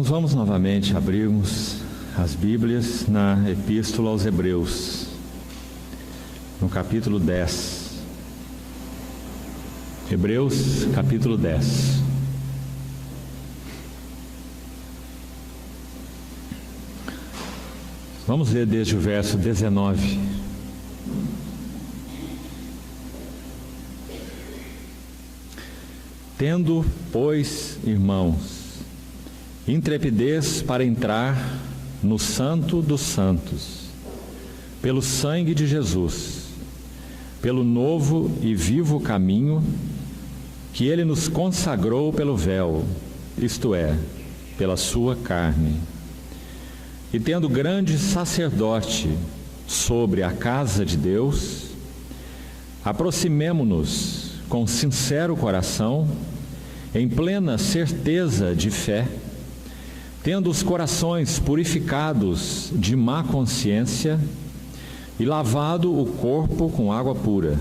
Irmãos, vamos novamente abrirmos as Bíblias na Epístola aos Hebreus, no capítulo 10. Hebreus, capítulo 10. Vamos ler desde o verso 19. Tendo, pois, irmãos, intrepidez para entrar no Santo dos Santos, pelo sangue de Jesus, pelo novo e vivo caminho que Ele nos consagrou pelo véu, isto é, pela sua carne. E tendo grande sacerdote sobre a casa de Deus, aproximemo-nos com sincero coração, em plena certeza de fé, tendo os corações purificados de má consciência e lavado o corpo com água pura.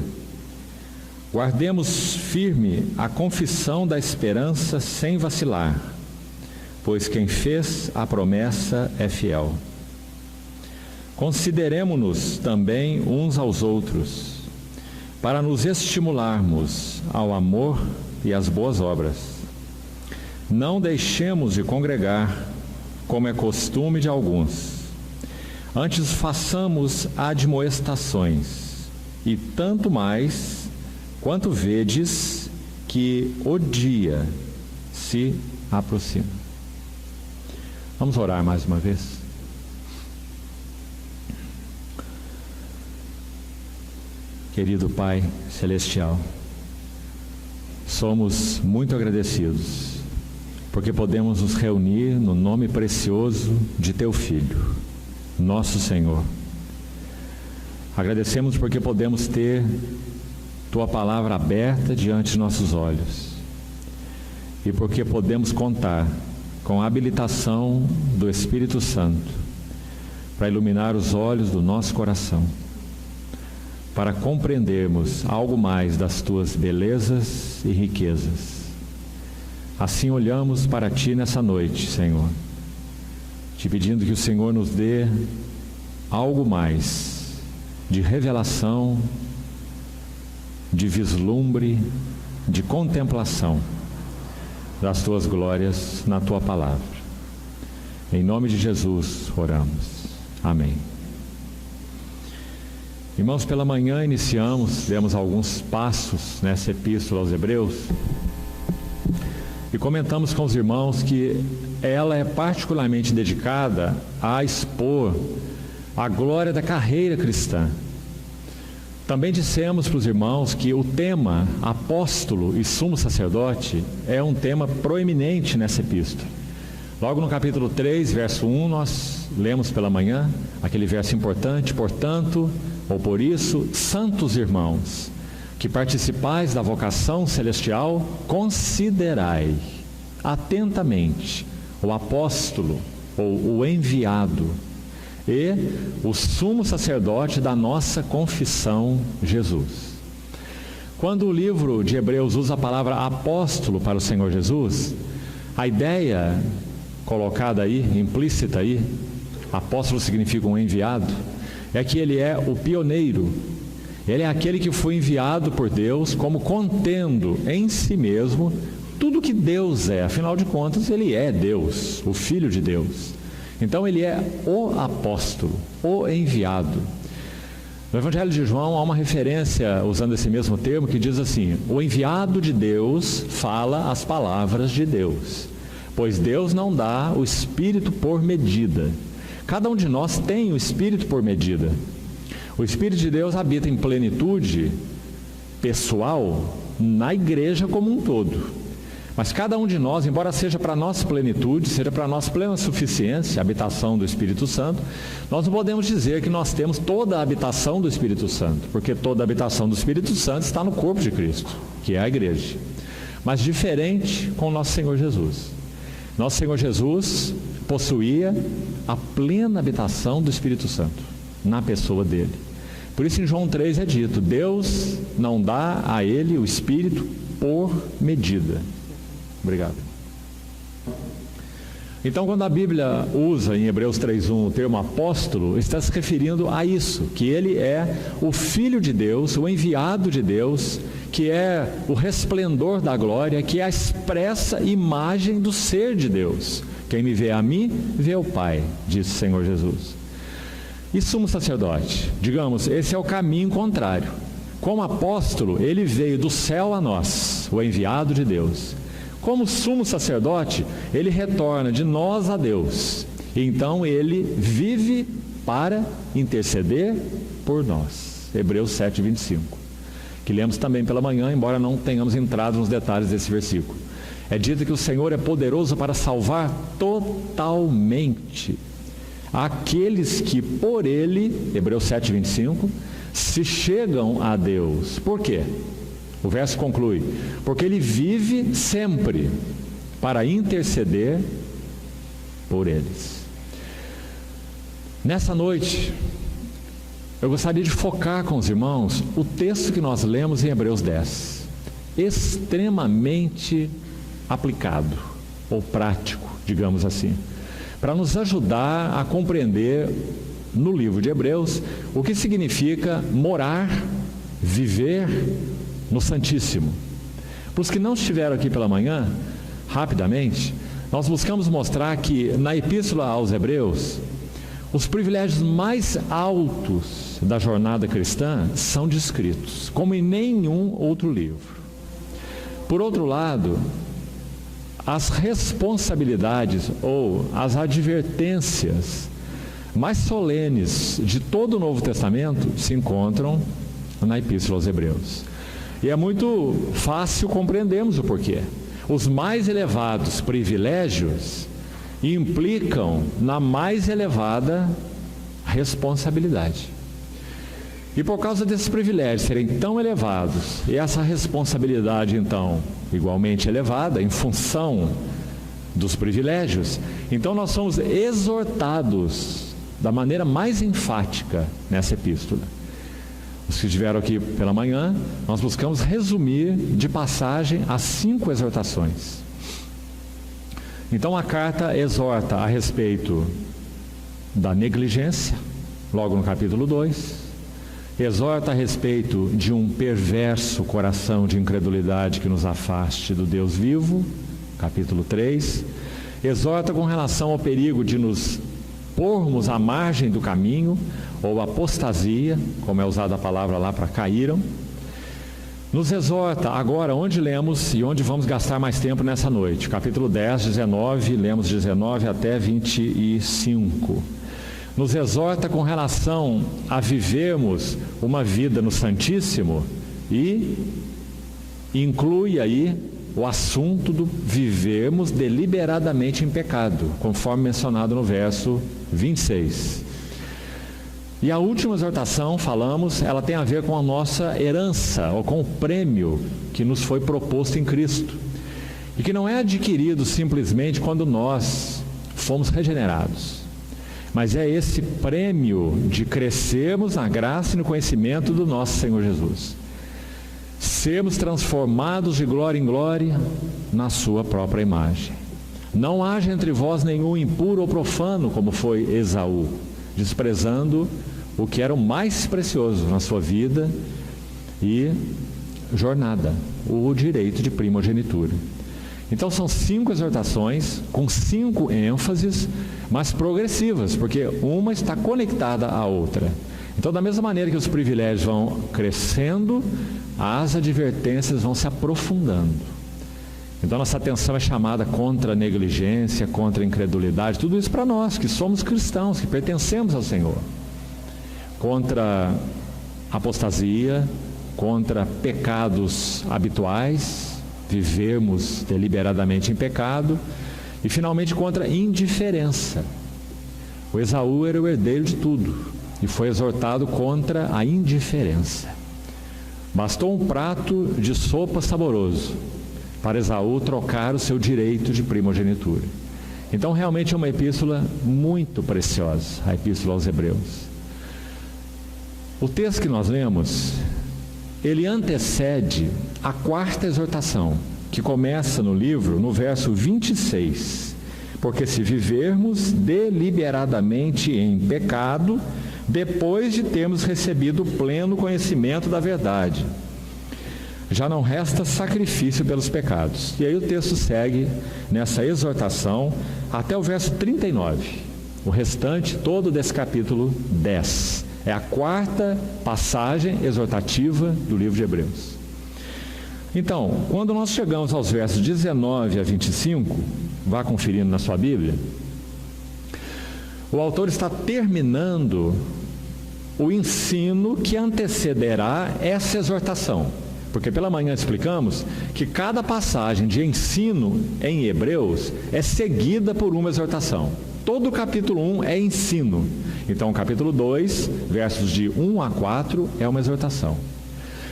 Guardemos firme a confissão da esperança sem vacilar, pois quem fez a promessa é fiel. Consideremo-nos também uns aos outros, para nos estimularmos ao amor e às boas obras. Não deixemos de congregar, como é costume de alguns. Antes façamos admoestações, e tanto mais, quanto vedes que o dia se aproxima. Vamos orar mais uma vez? Querido Pai Celestial, somos muito agradecidos, porque podemos nos reunir no nome precioso de Teu Filho, nosso Senhor. Agradecemos porque podemos ter Tua palavra aberta diante de nossos olhos, e porque podemos contar com a habilitação do Espírito Santo para iluminar os olhos do nosso coração, para compreendermos algo mais das Tuas belezas e riquezas. Assim olhamos para Ti nessa noite, Senhor, te pedindo que o Senhor nos dê algo mais de revelação, de vislumbre, de contemplação das Tuas glórias na Tua palavra. Em nome de Jesus oramos. Amém. Irmãos, pela manhã demos alguns passos nessa epístola aos Hebreus e comentamos com os irmãos que ela é particularmente dedicada a expor a glória da carreira cristã. Também dissemos para os irmãos que o tema apóstolo e sumo sacerdote é um tema proeminente nessa epístola. Logo no capítulo 3, verso 1, nós lemos pela manhã aquele verso importante: portanto, ou por isso, santos irmãos, que participais da vocação celestial, considerai atentamente o apóstolo ou o enviado e o sumo sacerdote da nossa confissão, Jesus. Quando o livro de Hebreus usa a palavra apóstolo para o Senhor Jesus, a ideia colocada aí, implícita aí, apóstolo significa um enviado, é que ele é o pioneiro. Ele é aquele que foi enviado por Deus como contendo em si mesmo tudo que Deus é. Afinal de contas, ele é Deus, o Filho de Deus. Então ele é o apóstolo, o enviado. No Evangelho de João há uma referência, usando esse mesmo termo, que diz assim: o enviado de Deus fala as palavras de Deus, pois Deus não dá o Espírito por medida. Cada um de nós tem o Espírito por medida. O Espírito de Deus habita em plenitude pessoal na igreja como um todo. Mas cada um de nós, embora seja para a nossa plenitude, seja para a nossa plena suficiência, a habitação do Espírito Santo, nós não podemos dizer que nós temos toda a habitação do Espírito Santo, porque toda a habitação do Espírito Santo está no corpo de Cristo, que é a igreja. Mas diferente com o nosso Senhor Jesus. Nosso Senhor Jesus possuía a plena habitação do Espírito Santo na pessoa dele. Por isso em João 3 é dito: Deus não dá a ele o Espírito por medida. Obrigado. Então, quando a Bíblia usa em Hebreus 3:1 o termo apóstolo, está se referindo a isso, que ele é o Filho de Deus, o enviado de Deus, que é o resplendor da glória, que é a expressa imagem do ser de Deus. Quem me vê a mim, vê o Pai, disse o Senhor Jesus. E sumo sacerdote, digamos, esse é o caminho contrário. Como apóstolo, ele veio do céu a nós, o enviado de Deus. Como sumo sacerdote, ele retorna de nós a Deus. Então ele vive para interceder por nós. Hebreus 7:25. Que lemos também pela manhã, embora não tenhamos entrado nos detalhes desse versículo. É dito que o Senhor é poderoso para salvar totalmente aqueles que por ele, Hebreus 7:25, se chegam a Deus. Por quê? O verso conclui: porque ele vive sempre para interceder por eles. Nessa noite, eu gostaria de focar com os irmãos o texto que nós lemos em Hebreus 10, extremamente aplicado, ou prático, digamos assim, para nos ajudar a compreender no livro de Hebreus o que significa morar, viver no Santíssimo. Para os que não estiveram aqui pela manhã, rapidamente, nós buscamos mostrar que na Epístola aos Hebreus, os privilégios mais altos da jornada cristã são descritos, como em nenhum outro livro. Por outro lado, as responsabilidades ou as advertências mais solenes de todo o Novo Testamento se encontram na Epístola aos Hebreus. E é muito fácil compreendermos o porquê. Os mais elevados privilégios implicam na mais elevada responsabilidade. E por causa desses privilégios serem tão elevados, e essa responsabilidade então igualmente elevada em função dos privilégios, então nós somos exortados da maneira mais enfática nessa epístola. Os que estiveram aqui pela manhã, nós buscamos resumir de passagem as 5 exortações. Então a carta exorta a respeito da negligência, logo no capítulo 2, exorta a respeito de um perverso coração de incredulidade que nos afaste do Deus vivo, capítulo 3, exorta com relação ao perigo de nos pormos à margem do caminho, ou apostasia, como é usada a palavra lá para caíram. Nos exorta agora, onde lemos e onde vamos gastar mais tempo nessa noite, capítulo 10, 19, lemos 19 até 25. Nos exorta com relação a vivermos uma vida no Santíssimo e inclui aí o assunto do vivermos deliberadamente em pecado, conforme mencionado no verso 26. E a última exortação, falamos, ela tem a ver com a nossa herança, ou com o prêmio que nos foi proposto em Cristo, e que não é adquirido simplesmente quando nós fomos regenerados, mas é esse prêmio de crescermos na graça e no conhecimento do nosso Senhor Jesus, sermos transformados de glória em glória na sua própria imagem. Não haja entre vós nenhum impuro ou profano, como foi Esaú, desprezando o que era o mais precioso na sua vida e jornada, o direito de primogenitura. Então são 5 exortações com 5 ênfases, mas progressivas, porque uma está conectada à outra. Então, da mesma maneira que os privilégios vão crescendo, as advertências vão se aprofundando. Então nossa atenção é chamada contra a negligência, contra a incredulidade, tudo isso para nós que somos cristãos, que pertencemos ao Senhor. Contra a apostasia, contra pecados habituais, vivermos deliberadamente em pecado, e finalmente contra a indiferença. O Esaú era o herdeiro de tudo e foi exortado contra a indiferença. Bastou um prato de sopa saboroso para Esaú trocar o seu direito de primogenitura. Então realmente é uma epístola muito preciosa, a epístola aos Hebreus. O texto que nós lemos, ele antecede a 4ª exortação, que começa no livro, no verso 26, porque se vivermos deliberadamente em pecado, depois de termos recebido o pleno conhecimento da verdade, já não resta sacrifício pelos pecados. E aí o texto segue nessa exortação até o verso 39. O restante todo desse capítulo 10. É a quarta passagem exortativa do livro de Hebreus. Então, quando nós chegamos aos versos 19 a 25, vá conferindo na sua Bíblia, o autor está terminando o ensino que antecederá essa exortação. Porque pela manhã explicamos que cada passagem de ensino em Hebreus é seguida por uma exortação. Todo o capítulo 1 é ensino. Então o capítulo 2, versos de 1 a 4, é uma exortação.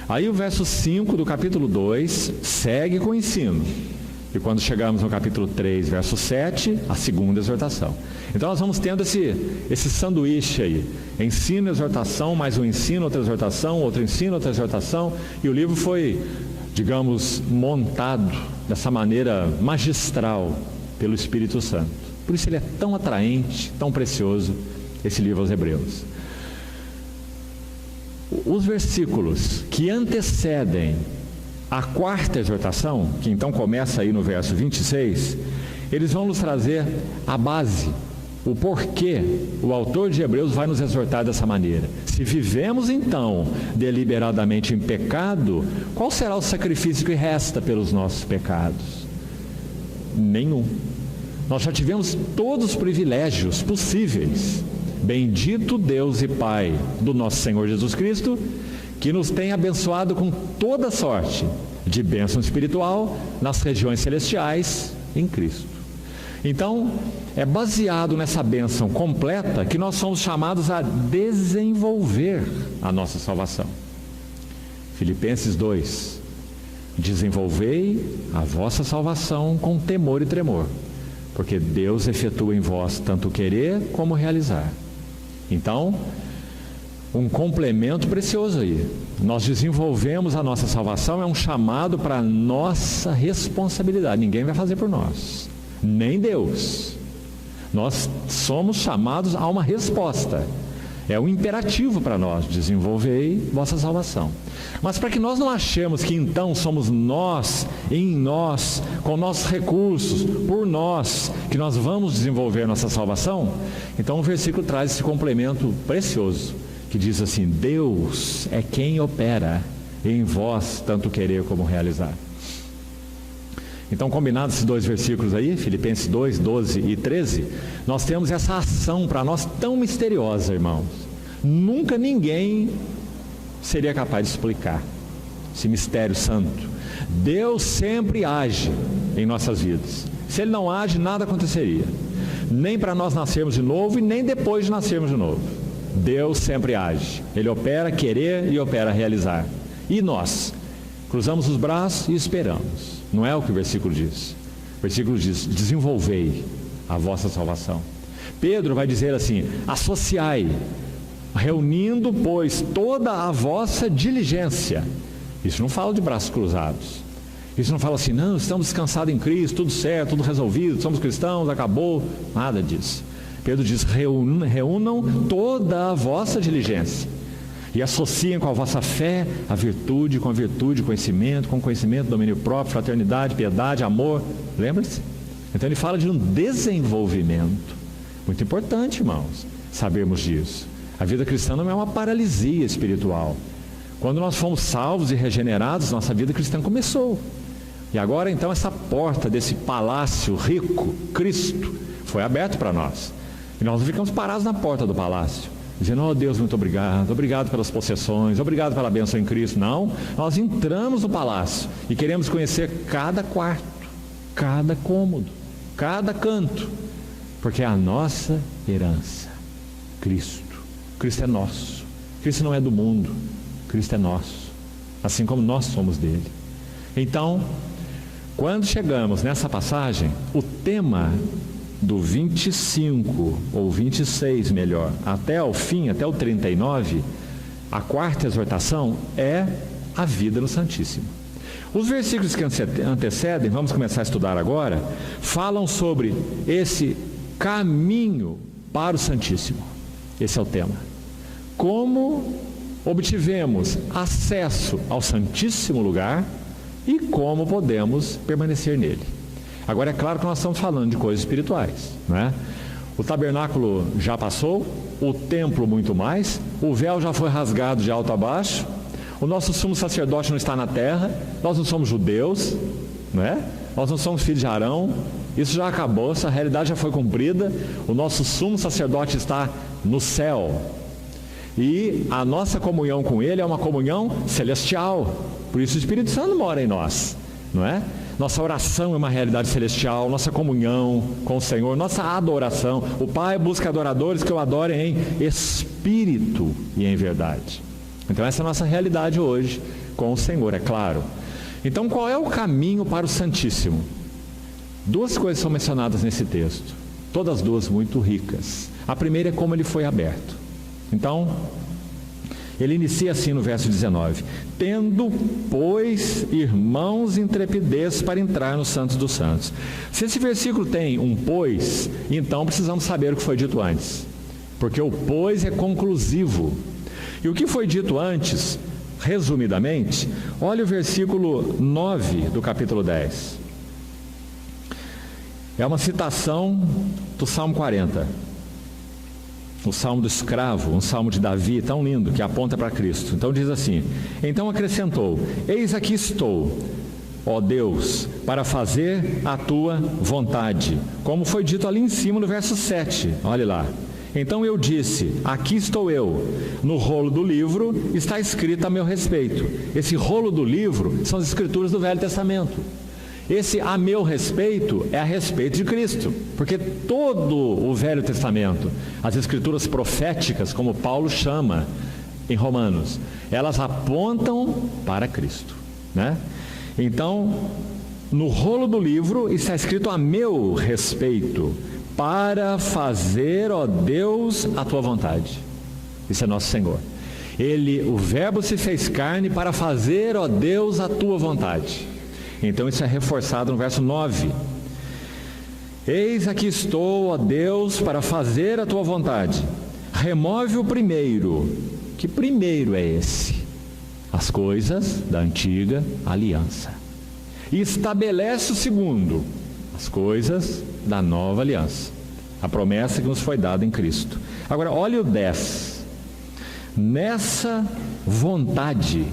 Aí o verso 5 do capítulo 2 segue com o ensino. E quando chegamos no capítulo 3, verso 7, a segunda exortação. Então nós vamos tendo esse sanduíche aí. Ensino, exortação, mais um ensino, outra exortação, outro ensino, outra exortação. E o livro foi, digamos, montado dessa maneira magistral pelo Espírito Santo. Por isso ele é tão atraente, tão precioso, esse livro aos Hebreus. Os versículos que antecedem a quarta exortação, que então começa aí no verso 26, eles vão nos trazer a base, o porquê o autor de Hebreus vai nos exortar dessa maneira. Se vivemos então deliberadamente em pecado, qual será o sacrifício que resta pelos nossos pecados? Nenhum. Nós já tivemos todos os privilégios possíveis. Bendito Deus e Pai do nosso Senhor Jesus Cristo, que nos tem abençoado com toda sorte de bênção espiritual nas regiões celestiais em Cristo. Então, é baseado nessa bênção completa que nós somos chamados a desenvolver a nossa salvação. Filipenses 2: desenvolvei a vossa salvação com temor e tremor, porque Deus efetua em vós tanto o querer como o realizar. Então, um complemento precioso aí. Nós desenvolvemos a nossa salvação, é um chamado para a nossa responsabilidade. Ninguém vai fazer por nós, nem Deus. Nós somos chamados a uma resposta. É um imperativo para nós: desenvolvei vossa salvação. Mas para que nós não achemos que então somos nós, em nós, com nossos recursos, por nós, que nós vamos desenvolver nossa salvação, então o versículo traz esse complemento precioso, que diz assim: Deus é quem opera em vós tanto querer como realizar. Então, combinados esses dois versículos aí, Filipenses 2, 12 e 13, nós temos essa ação para nós tão misteriosa, irmãos. Nunca ninguém seria capaz de explicar esse mistério santo. Deus sempre age em nossas vidas. Se Ele não age, nada aconteceria. Nem para nós nascermos de novo e nem depois de nascermos de novo. Deus sempre age. Ele opera querer e opera realizar. E nós cruzamos os braços e esperamos. Não é o que o versículo diz. O versículo diz: desenvolvei a vossa salvação. Pedro vai dizer assim: associai, reunindo, pois, toda a vossa diligência. Isso não fala de braços cruzados. Isso não fala assim: não, estamos descansados em Cristo, tudo certo, tudo resolvido, somos cristãos, acabou. Nada disso. Pedro diz: reúnam toda a vossa diligência. E associem com a vossa fé a virtude, com a virtude, conhecimento, com conhecimento, domínio próprio, fraternidade, piedade, amor. Lembra-se? Então ele fala de um desenvolvimento. Muito importante, irmãos, sabermos disso. A vida cristã não é uma paralisia espiritual. Quando nós fomos salvos e regenerados, nossa vida cristã começou. E agora então essa porta desse palácio rico, Cristo, foi aberta para nós. E nós não ficamos parados na porta do palácio, dizendo: oh Deus, muito obrigado, obrigado pelas possessões, obrigado pela bênção em Cristo. Não, nós entramos no palácio e queremos conhecer cada quarto, cada cômodo, cada canto, porque é a nossa herança, Cristo. Cristo é nosso. Cristo não é do mundo, Cristo é nosso, assim como nós somos dele. Então, quando chegamos nessa passagem, o tema do 25, ou 26 melhor, até ao fim, até o 39, a quarta exortação é a vida no Santíssimo. Os versículos que antecedem, vamos começar a estudar agora, falam sobre esse caminho para o Santíssimo. Esse é o tema. Como obtivemos acesso ao Santíssimo lugar e como podemos permanecer nele. Agora é claro que nós estamos falando de coisas espirituais, não é? O tabernáculo já passou, o templo muito mais, o véu já foi rasgado de alto a baixo, o nosso sumo sacerdote não está na terra, nós não somos judeus, não é? Nós não somos filhos de Arão, isso já acabou, essa realidade já foi cumprida, o nosso sumo sacerdote está no céu, e a nossa comunhão com ele é uma comunhão celestial, por isso o Espírito Santo mora em nós, não é? Nossa oração é uma realidade celestial, nossa comunhão com o Senhor, nossa adoração. O Pai busca adoradores que o adorem em espírito e em verdade. Então essa é a nossa realidade hoje com o Senhor, é claro. Então qual é o caminho para o Santíssimo? Duas coisas são mencionadas nesse texto, todas duas muito ricas. A primeira é como ele foi aberto. Então, ele inicia assim no verso 19: tendo, pois, irmãos, intrepidez para entrar no Santos dos Santos. Se esse versículo tem um pois, então precisamos saber o que foi dito antes, porque o pois é conclusivo. E o que foi dito antes, resumidamente, olha o versículo 9 do capítulo 10. É uma citação do Salmo 40. O salmo do escravo, um salmo de Davi tão lindo, que aponta para Cristo. Então diz assim: então acrescentou: eis aqui estou, ó Deus, para fazer a tua vontade, como foi dito ali em cima no verso 7, olhe lá. Então eu disse: aqui estou eu, no rolo do livro está escrito a meu respeito. Esse rolo do livro são as escrituras do Velho Testamento. Esse a meu respeito é a respeito de Cristo, porque todo o Velho Testamento, as escrituras proféticas, como Paulo chama em Romanos, elas apontam para Cristo, né? Então, no rolo do livro está escrito a meu respeito, para fazer, ó Deus, a tua vontade. Isso é nosso Senhor. Ele, o Verbo se fez carne para fazer, ó Deus, a tua vontade. Então isso é reforçado no verso 9. Eis aqui estou, ó Deus, para fazer a tua vontade. Remove o primeiro. Que primeiro é esse? As coisas da antiga aliança. E estabelece o segundo. As coisas da nova aliança. A promessa que nos foi dada em Cristo. Agora, olha o 10. Nessa vontade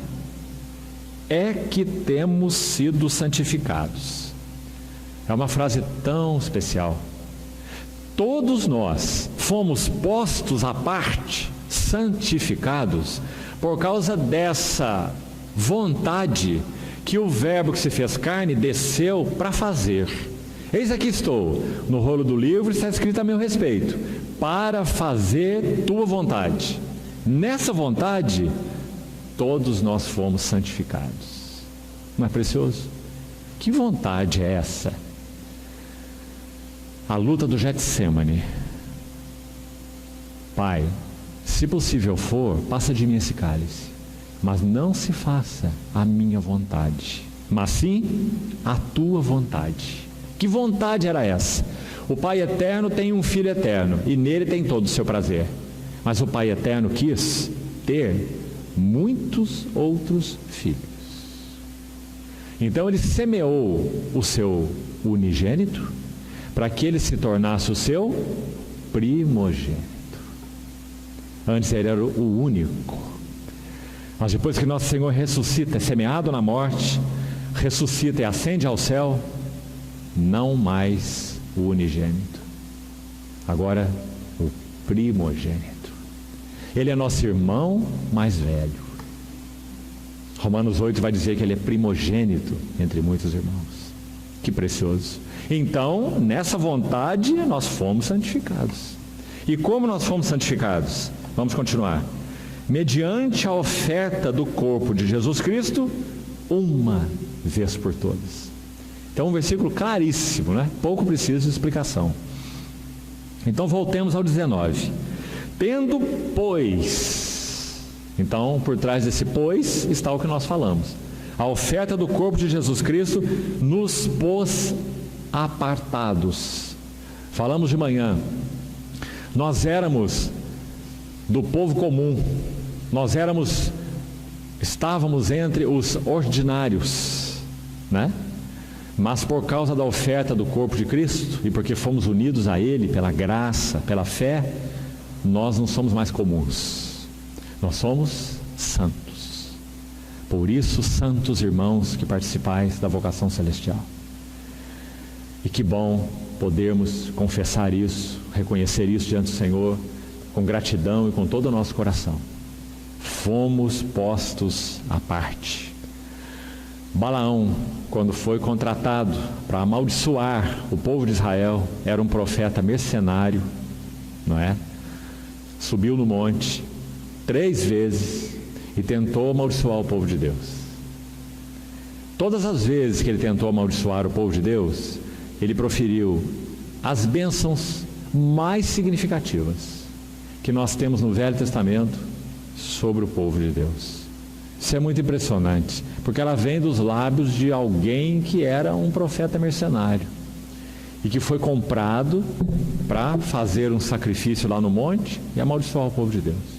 é que temos sido santificados. É uma frase tão especial. Todos nós fomos postos à parte, santificados, por causa dessa vontade que o Verbo que se fez carne desceu para fazer. Eis aqui estou, no rolo do livro está escrito a meu respeito, para fazer tua vontade. Nessa vontade, todos nós fomos santificados. Não é precioso? Que vontade é essa? A luta do Getsêmani. Pai, se possível for, passa de mim esse cálice, mas não se faça a minha vontade, mas sim a tua vontade. Que vontade era essa? O Pai eterno tem um Filho eterno, e nele tem todo o seu prazer. Mas o Pai eterno quis ter muitos outros filhos. Então ele semeou o seu unigênito para que ele se tornasse o seu primogênito. Antes ele era o único. Mas depois que nosso Senhor ressuscita, é semeado na morte, ressuscita e ascende ao céu, não mais o unigênito, agora o primogênito. Ele é nosso irmão mais velho. Romanos 8 vai dizer que ele é primogênito entre muitos irmãos. Que precioso. Então, nessa vontade, nós fomos santificados. E como nós fomos santificados? Vamos continuar. Mediante a oferta do corpo de Jesus Cristo, uma vez por todas. Então, um versículo claríssimo, né? Pouco precisa de explicação. Então, voltemos ao 19. Tendo, pois... Então, por trás desse pois, está o que nós falamos. A oferta do corpo de Jesus Cristo nos pôs apartados. Falamos de manhã, nós éramos do povo comum, estávamos entre os ordinários, né? Mas por causa da oferta do corpo de Cristo, e porque fomos unidos a Ele pela graça, pela fé, nós não somos mais comuns, nós somos santos. Por isso, santos irmãos que participais da vocação celestial. E que bom podermos confessar isso, reconhecer isso diante do Senhor, com gratidão e com todo o nosso coração. Fomos postos à parte. Balaão, quando foi contratado para amaldiçoar o povo de Israel, era um profeta mercenário, não é? Subiu no monte 3 vezes e tentou amaldiçoar o povo de Deus. Todas as vezes que ele tentou amaldiçoar o povo de Deus, ele proferiu as bênçãos mais significativas que nós temos no Velho Testamento sobre o povo de Deus. Isso é muito impressionante, porque ela vem dos lábios de alguém que era um profeta mercenário e que foi comprado para fazer um sacrifício lá no monte e amaldiçoar o povo de Deus.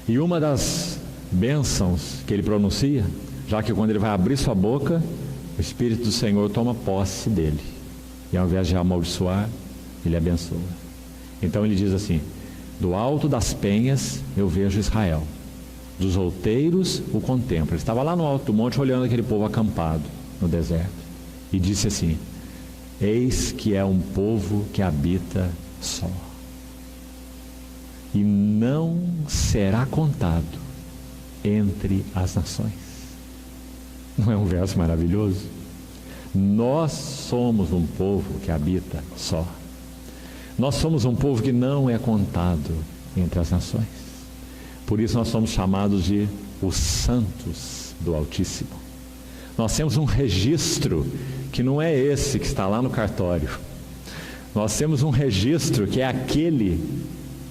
E uma das bênçãos que ele pronuncia, já que quando ele vai abrir sua boca, o Espírito do Senhor toma posse dele, e ao invés de amaldiçoar, ele abençoa. Então ele diz assim: do alto das penhas eu vejo Israel, dos outeiros o contemplo. Ele estava lá no alto do monte olhando aquele povo acampado no deserto, e disse assim: eis que é um povo que habita só, e não será contado entre as nações. Não é um verso maravilhoso? Nós somos um povo que habita só. Nós somos um povo que não é contado entre as nações. Por isso nós somos chamados de os santos do Altíssimo. Nós temos um registro que não é esse que está lá no cartório. Nós temos um registro que é aquele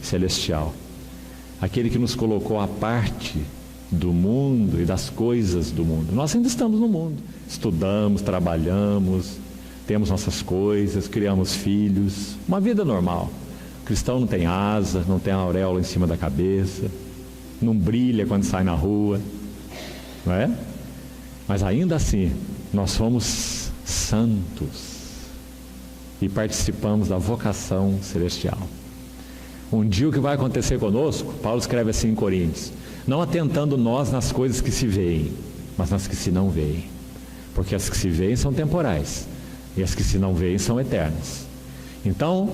celestial, aquele que nos colocou à parte do mundo e das coisas do mundo. Nós ainda estamos no mundo, estudamos, trabalhamos, temos nossas coisas, criamos filhos, uma vida normal. O cristão não tem asa, não tem auréola em cima da cabeça, não brilha quando sai na rua, não é? Mas ainda assim, nós somos santos e participamos da vocação celestial. Um dia o que vai acontecer conosco, Paulo escreve assim em Coríntios: não atentando nós nas coisas que se veem, mas nas que se não veem, porque as que se veem são temporais e as que se não veem são eternas. Então,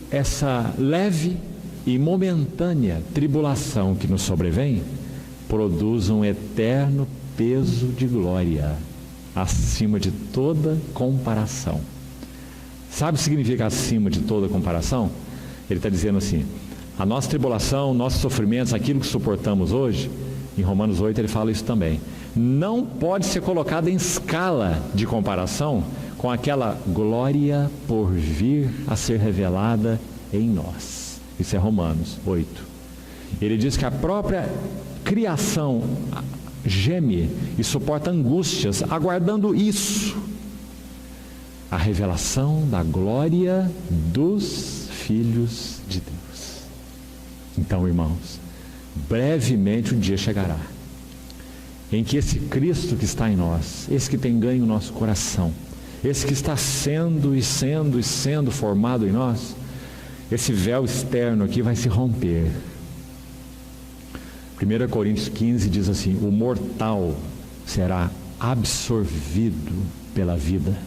essa leve e momentânea tribulação que nos sobrevém produz um eterno peso de glória acima de toda comparação. Sabe o que significa acima de toda comparação? Ele está dizendo assim: a nossa tribulação, nossos sofrimentos, aquilo que suportamos hoje, em Romanos 8 ele fala isso também, não pode ser colocado em escala de comparação com aquela glória por vir a ser revelada em nós. Isso é Romanos 8. Ele diz que a própria criação geme e suporta angústias, aguardando isso, a revelação da glória dos filhos de Deus. Então, irmãos, brevemente o dia chegará em que esse Cristo que está em nós, esse que tem ganho o nosso coração, esse que está sendo formado em nós, esse véu externo aqui vai se romper. 1 Coríntios 15 diz assim: o mortal será absorvido pela vida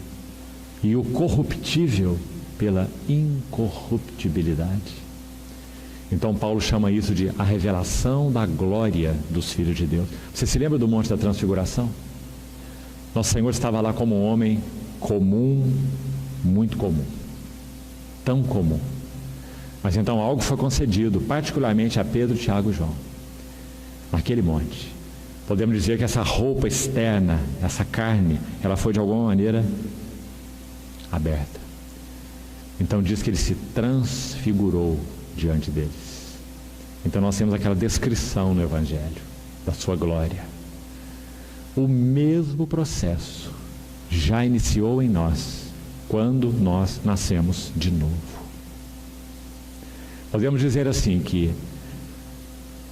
e o corruptível pela incorruptibilidade. Então Paulo chama isso de a revelação da glória dos filhos de Deus. Você se lembra do Monte da Transfiguração? Nosso Senhor estava lá como um homem comum, muito comum, tão comum. Mas então algo foi concedido, particularmente a Pedro, Tiago e João, naquele monte. Podemos dizer que essa roupa externa, essa carne, ela foi de alguma maneira aberta. Então diz que ele se transfigurou diante deles. Então nós temos aquela descrição no Evangelho da sua glória. o mesmo processo já iniciou em nós quando nós nascemos de novo. Podemos dizer assim que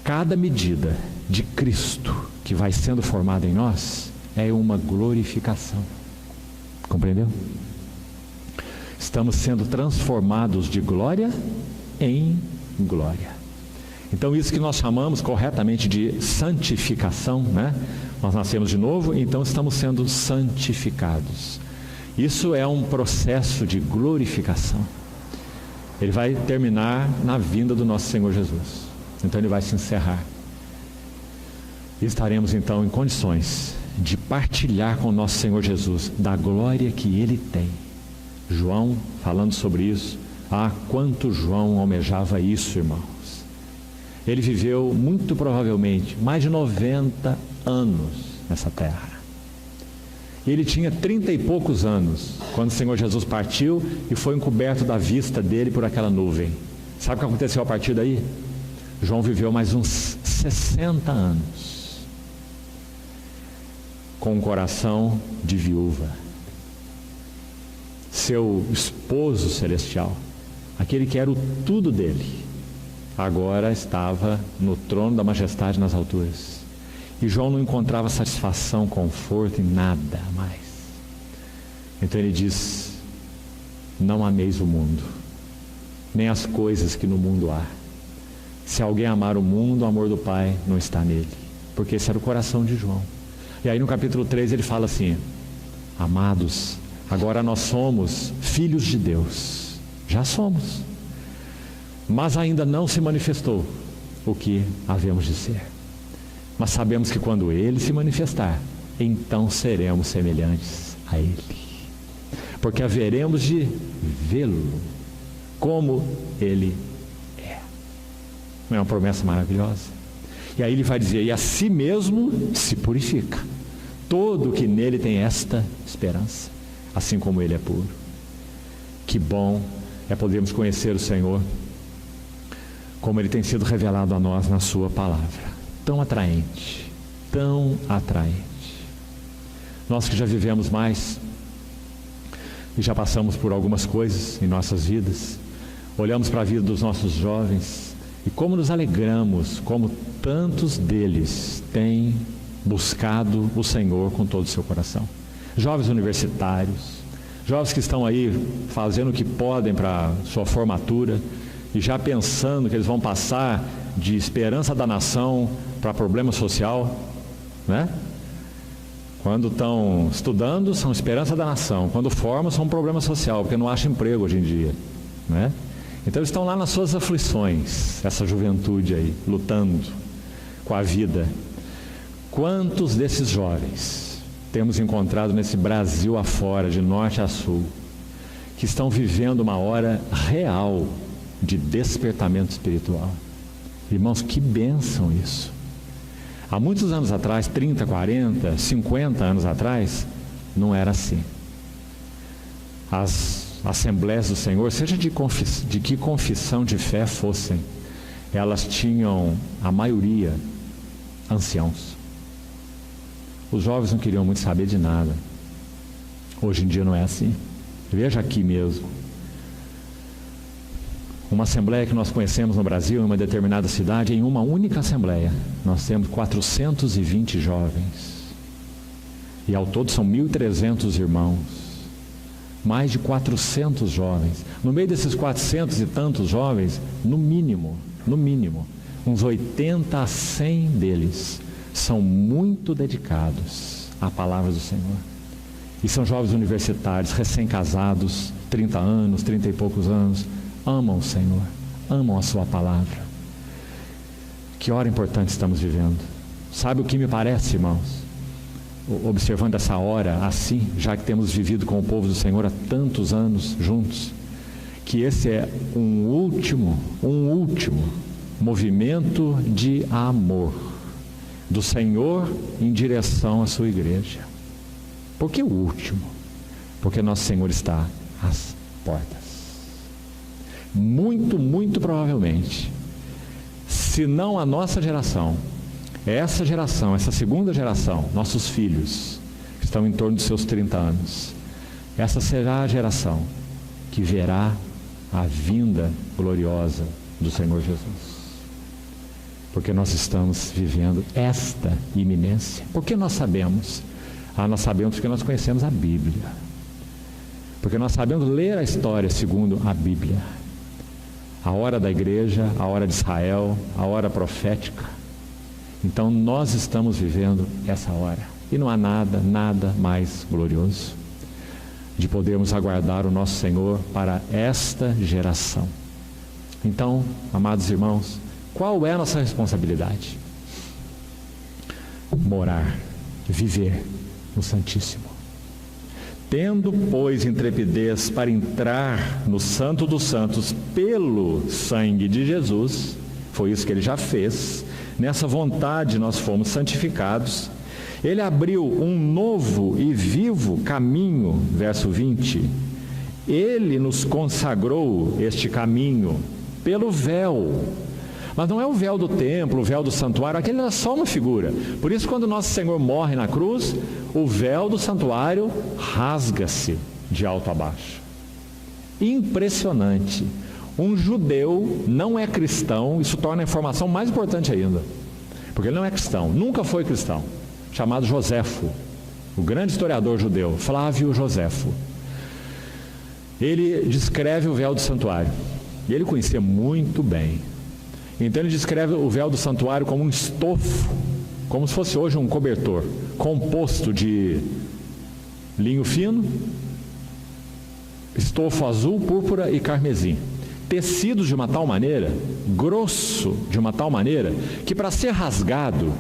cada medida de Cristo que vai sendo formada em nós é uma glorificação. Compreendeu? Estamos sendo transformados de glória em glória. Então isso que nós chamamos corretamente de santificação, né? Nós nascemos de novo, então estamos sendo santificados. Isso é um processo de glorificação. Ele vai terminar na vinda do nosso Senhor Jesus. Então ele vai se encerrar. E estaremos então em condições de partilhar com o nosso Senhor Jesus da glória que Ele tem. João, falando sobre isso, quanto João almejava isso, irmãos. Ele viveu, muito provavelmente, mais de 90 anos nessa terra. Ele tinha 30 e poucos anos, quando o Senhor Jesus partiu e foi encoberto da vista dele por aquela nuvem. Sabe o que aconteceu a partir daí? João viveu mais uns 60 anos. Com um coração de viúva. Seu esposo celestial, aquele que era o tudo dele, agora estava no trono da majestade nas alturas. E João não encontrava satisfação, conforto em nada mais. Então ele diz: não ameis o mundo, nem as coisas que no mundo há. Se alguém amar o mundo, o amor do Pai não está nele. Porque esse era o coração de João. E aí no capítulo 3 ele fala assim: amados, agora nós somos filhos de Deus. Já somos. Mas ainda não se manifestou o que havemos de ser. Mas sabemos que quando Ele se manifestar, então seremos semelhantes a Ele. Porque haveremos de vê-lo como Ele é. Não é uma promessa maravilhosa? E aí ele vai dizer: e a si mesmo se purifica todo que nele tem esta esperança, assim como ele é puro. Que bom é podermos conhecer o Senhor como ele tem sido revelado a nós na sua palavra. Tão atraente, tão atraente. Nós que já vivemos mais e já passamos por algumas coisas em nossas vidas, olhamos para a vida dos nossos jovens e como nos alegramos, como tantos deles têm buscado o Senhor com todo o seu coração. Jovens universitários, jovens que estão aí fazendo o que podem para sua formatura e já pensando que eles vão passar de esperança da nação para problema social, né? Quando estão estudando, são esperança da nação. Quando formam, são um problema social, porque não acham emprego hoje em dia, né? Então eles estão lá nas suas aflições, essa juventude aí, lutando com a vida. Quantos desses jovens temos encontrado nesse Brasil afora, de norte a sul, que estão vivendo uma hora real de despertamento espiritual? Irmãos, que bênção isso! Há muitos anos atrás, 30, 40, 50 anos atrás, não era assim. As assembleias do Senhor, seja de que confissão de fé fossem, elas tinham, a maioria, anciãos. Os jovens não queriam muito saber de nada. Hoje em dia não é assim. Veja aqui mesmo. Uma assembleia que nós conhecemos no Brasil, em uma determinada cidade, em uma única assembleia, nós temos 420 jovens. E ao todo são 1.300 irmãos. Mais de 400 jovens. No meio desses 400 e tantos jovens, no mínimo, uns 80 a 100 deles são muito dedicados à palavra do Senhor. E são jovens universitários, recém-casados, 30 anos, 30 e poucos anos, amam o Senhor, amam a sua palavra. Que hora importante estamos vivendo. Sabe o que me parece, irmãos? Observando essa hora assim, já que temos vivido com o povo do Senhor há tantos anos juntos, que esse é um último movimento de amor do Senhor em direção à sua igreja. Por que o último? Porque nosso Senhor está às portas. Muito provavelmente, se não a nossa geração, essa geração, essa segunda geração, nossos filhos, que estão em torno dos seus 30 anos, essa será a geração que verá a vinda gloriosa do Senhor Jesus. Porque nós estamos vivendo esta iminência. Por que nós sabemos? Nós sabemos porque nós conhecemos a Bíblia. Porque nós sabemos ler a história segundo a Bíblia. A hora da igreja, a hora de Israel, a hora profética. Então nós estamos vivendo essa hora. E não há nada mais glorioso de podermos aguardar o nosso Senhor para esta geração. Então, amados irmãos, qual é a nossa responsabilidade? Morar, viver no Santíssimo. Tendo, pois, intrepidez para entrar no Santo dos Santos pelo sangue de Jesus, foi isso que ele já fez, nessa vontade nós fomos santificados. Ele abriu um novo e vivo caminho, verso 20. Ele nos consagrou este caminho pelo véu. Mas não é o véu do templo, o véu do santuário, aquele era só uma figura. Por isso, quando nosso Senhor morre na cruz, o véu do santuário rasga-se de alto a baixo. Impressionante. Um judeu não é cristão, isso torna a informação mais importante ainda. Porque ele não é cristão, nunca foi cristão. Chamado Joséfo, o grande historiador judeu, Flávio Joséfo. Ele descreve o véu do santuário. E ele conhecia muito bem. Então ele descreve o véu do santuário como um estofo, como se fosse hoje um cobertor, composto de linho fino, estofo azul, púrpura e carmesim. Tecidos de uma tal maneira, grosso de uma tal maneira, que para ser rasgado,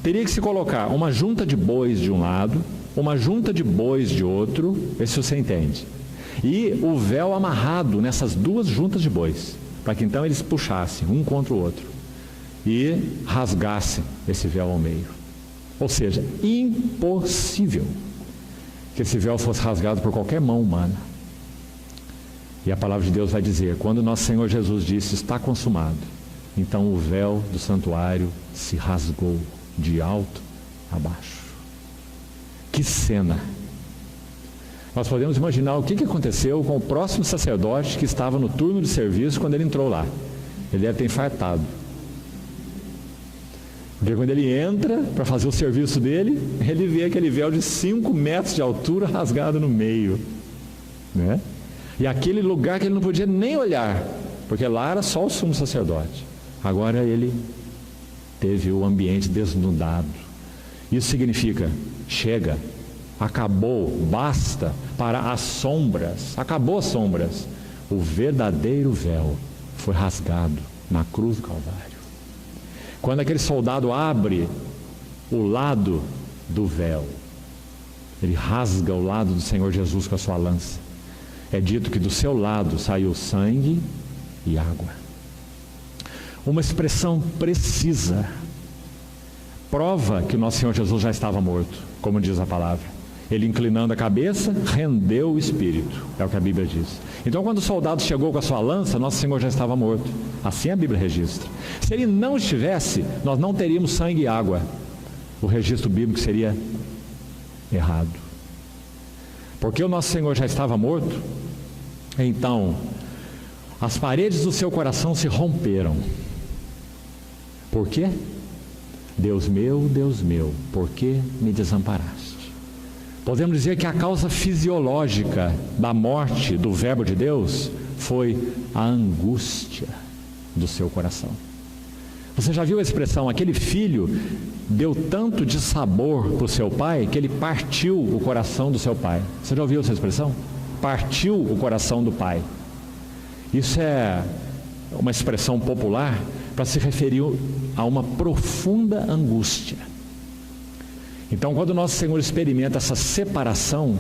teria que se colocar uma junta de bois de um lado, uma junta de bois de outro, vê se você entende. E o véu amarrado nessas duas juntas de bois, para que então eles puxassem um contra o outro e rasgassem esse véu ao meio. Ou seja, impossível que esse véu fosse rasgado por qualquer mão humana. E a palavra de Deus vai dizer, quando nosso Senhor Jesus disse, está consumado, então o véu do santuário se rasgou de alto a baixo. Que cena! Nós podemos imaginar o que aconteceu com o próximo sacerdote que estava no turno de serviço quando ele entrou lá. Ele deve ter infartado. Porque quando ele entra para fazer o serviço dele, ele vê aquele véu de 5 metros de altura rasgado no meio, né? E aquele lugar que ele não podia nem olhar, porque lá era só o sumo sacerdote. Agora ele teve o ambiente desnudado. Isso significa, chega, acabou, basta para as sombras, acabou as sombras. O verdadeiro véu foi rasgado na cruz do Calvário. Quando aquele soldado abre o lado do véu, ele rasga o lado do Senhor Jesus com a sua lança. É dito que do seu lado saiu sangue e água. Uma expressão precisa, prova que o nosso Senhor Jesus já estava morto, como diz a palavra. Ele, inclinando a cabeça, rendeu o espírito, é o que a Bíblia diz. Então, quando o soldado chegou com a sua lança, nosso Senhor já estava morto. Assim a Bíblia registra. Se ele não estivesse, nós não teríamos sangue e água. O registro bíblico seria errado. Porque o nosso Senhor já estava morto, então as paredes do seu coração se romperam. Por quê? Deus meu, por que me desamparaste? Podemos dizer que a causa fisiológica da morte do Verbo de Deus foi a angústia do seu coração. Você já viu a expressão, aquele filho deu tanto de sabor para o seu pai que ele partiu o coração do seu pai. Você já ouviu essa expressão? Partiu o coração do pai. Isso é uma expressão popular para se referir a uma profunda angústia. Então, quando o nosso Senhor experimenta essa separação,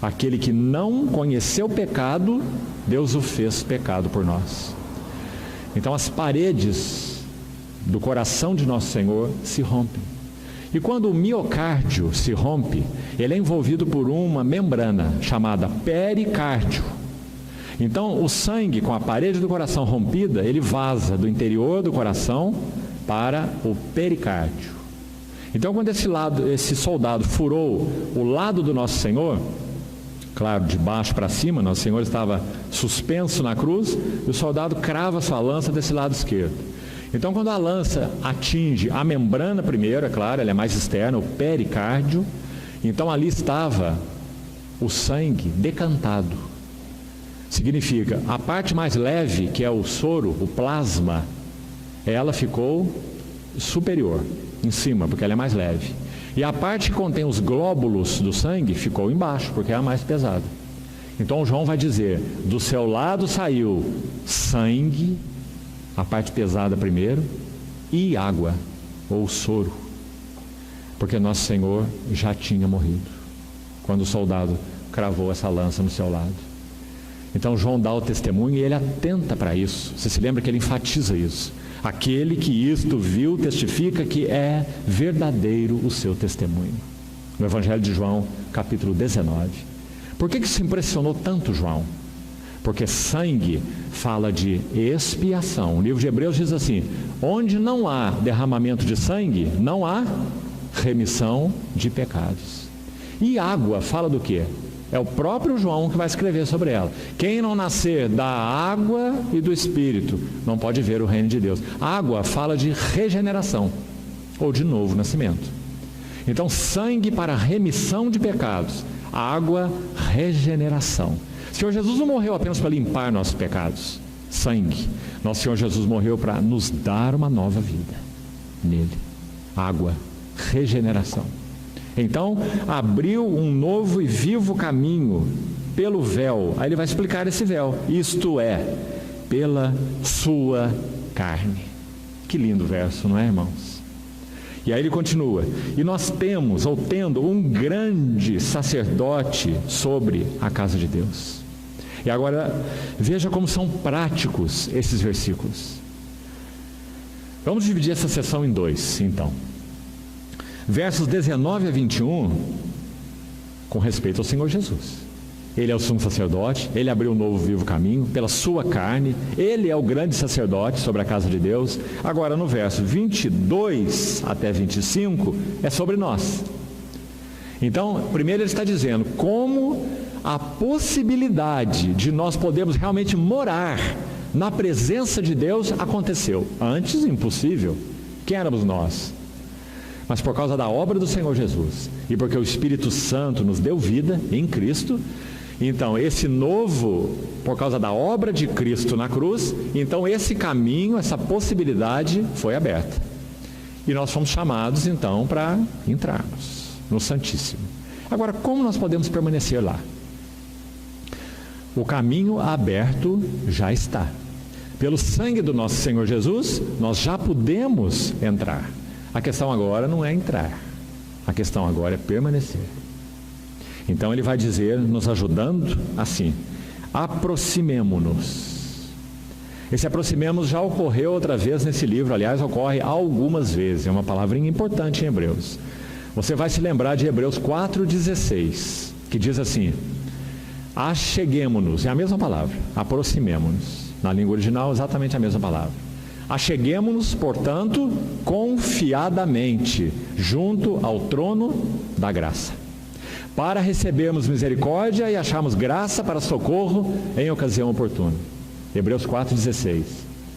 aquele que não conheceu o pecado, Deus o fez pecado por nós. Então, as paredes do coração de nosso Senhor se rompem. E quando o miocárdio se rompe, ele é envolvido por uma membrana chamada pericárdio. Então, o sangue com a parede do coração rompida, ele vaza do interior do coração para o pericárdio. Então, quando esse soldado furou o lado do Nosso Senhor, claro, de baixo para cima, Nosso Senhor estava suspenso na cruz, e o soldado crava sua lança desse lado esquerdo. Então, quando a lança atinge a membrana primeiro, é claro, ela é mais externa, o pericárdio, então ali estava o sangue decantado. Significa, a parte mais leve, que é o soro, o plasma, ela ficou superior, em cima, porque ela é mais leve. E a parte que contém os glóbulos do sangue ficou embaixo, porque é a mais pesada. Então João vai dizer, do seu lado saiu sangue, a parte pesada primeiro, e água, ou soro, porque Nosso Senhor já tinha morrido, quando o soldado cravou essa lança no seu lado. Então João dá o testemunho e ele atenta para isso. Você se lembra que ele enfatiza isso. Aquele que isto viu testifica que é verdadeiro o seu testemunho. No Evangelho de João, capítulo 19. Por que isso impressionou tanto João? Porque sangue fala de expiação. O livro de Hebreus diz assim: onde não há derramamento de sangue, não há remissão de pecados. E água fala do quê? É o próprio João que vai escrever sobre ela. Quem não nascer da água e do Espírito não pode ver o reino de Deus. Água fala de regeneração, ou de novo nascimento. Então, sangue para remissão de pecados, água, regeneração. O Senhor Jesus não morreu apenas para limpar nossos pecados. Sangue. Nosso Senhor Jesus morreu para nos dar uma nova vida nele. Água, regeneração. Então, abriu um novo e vivo caminho pelo véu. Aí ele vai explicar esse véu. Isto é, pela sua carne. Que lindo verso, não é, irmãos? E aí ele continua. E nós temos, ou tendo, um grande sacerdote sobre a casa de Deus. E agora, veja como são práticos esses versículos. Vamos dividir essa sessão em dois, então. Versos 19 a 21, com respeito ao Senhor Jesus. Ele é o sumo sacerdote, ele abriu um novo vivo caminho, pela sua carne, ele é o grande sacerdote sobre a casa de Deus. Agora no verso 22 até 25, é sobre nós. Então, primeiro ele está dizendo como a possibilidade de nós podermos realmente morar na presença de Deus aconteceu. Antes, impossível. Quem éramos nós? Mas por causa da obra do Senhor Jesus, e porque o Espírito Santo nos deu vida em Cristo, então esse novo, por causa da obra de Cristo na cruz, então esse caminho, essa possibilidade foi aberta. E nós fomos chamados então para entrarmos no Santíssimo. Agora, como nós podemos permanecer lá? O caminho aberto já está. Pelo sangue do nosso Senhor Jesus, nós já podemos entrar. A questão agora não é entrar, a questão agora é permanecer. Então ele vai dizer, nos ajudando assim: aproximemo-nos. Esse aproximemos já ocorreu outra vez nesse livro, aliás, ocorre algumas vezes, é uma palavrinha importante em Hebreus. Você vai se lembrar de Hebreus 4,16, que diz assim: acheguemo-nos, é a mesma palavra, aproximemo-nos. Na língua original, exatamente a mesma palavra. Acheguemo-nos, portanto, confiadamente, junto ao trono da graça, para recebermos misericórdia e acharmos graça para socorro em ocasião oportuna. Hebreus 4,16.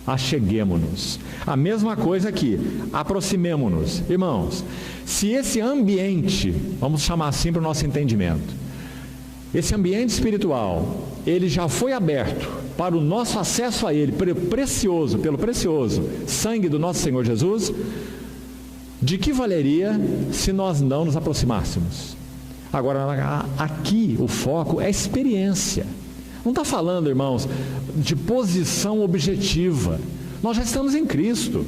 Acheguemo-nos. A mesma coisa aqui, aproximemo-nos. Irmãos, se esse ambiente, vamos chamar assim para o nosso entendimento, esse ambiente espiritual, ele já foi aberto para o nosso acesso a ele, pelo precioso sangue do nosso Senhor Jesus, de que valeria se nós não nos aproximássemos? Agora, aqui o foco é experiência. Não está falando, irmãos, de posição objetiva. Nós já estamos em Cristo,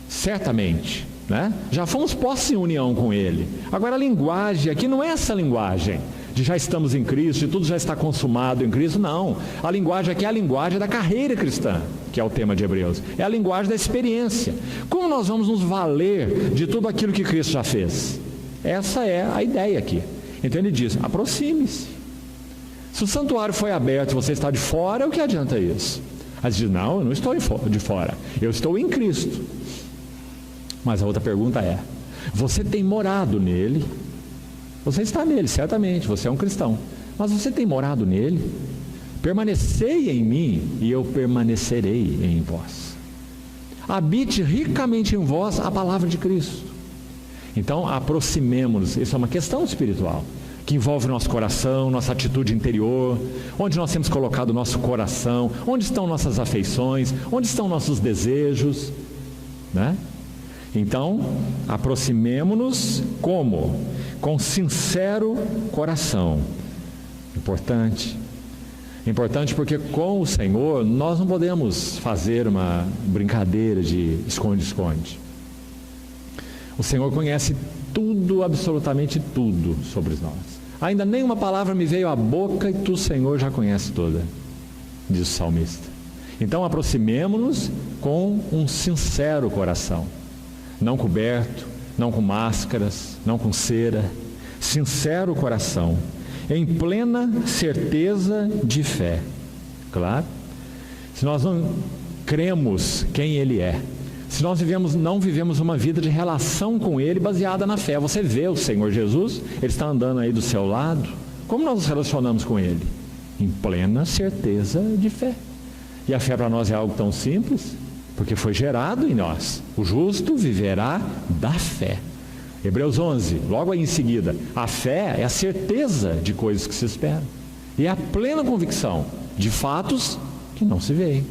certamente, né? Já fomos postos em união com Ele. Agora a linguagem aqui não é essa linguagem de já estamos em Cristo, de tudo já está consumado em Cristo, não. A linguagem aqui é a linguagem da carreira cristã, que é o tema de Hebreus. É a linguagem da experiência. Como nós vamos nos valer de tudo aquilo que Cristo já fez? Essa é a ideia aqui. Então ele diz, aproxime-se. Se o santuário foi aberto e você está de fora, o que adianta isso? Aí diz, não, eu não estou de fora, eu estou em Cristo. Mas a outra pergunta é, Você tem morado nele, você está nele, certamente, você é um cristão, mas você tem morado nele. Permanecei em mim e eu permanecerei em vós. Habite ricamente em vós a palavra de Cristo. Então, aproximemo-nos. Isso é uma questão espiritual, que envolve nosso coração, nossa atitude interior, onde nós temos colocado o nosso coração, onde estão nossas afeições, onde estão nossos desejos, né? Então, aproximemo-nos como? Com sincero coração. Importante porque com o Senhor nós não podemos fazer uma brincadeira de esconde-esconde. O Senhor conhece tudo, absolutamente tudo sobre nós. Ainda nenhuma palavra me veio à boca e tu, Senhor, já conhece toda, diz o salmista. Então aproximemo-nos com um sincero coração, não coberto, não com máscaras, não com cera, sincero coração, em plena certeza de fé. Claro, se nós não cremos quem Ele é, se nós não vivemos uma vida de relação com Ele baseada na fé. Você vê o Senhor Jesus, Ele está andando aí do seu lado. Como nós nos relacionamos com Ele? Em plena certeza de fé. E a fé para nós é algo tão simples, porque foi gerado em nós. O justo viverá da fé. Hebreus 11, logo aí em seguida, a fé é a certeza de coisas que se esperam, e é a plena convicção de fatos que não se veem.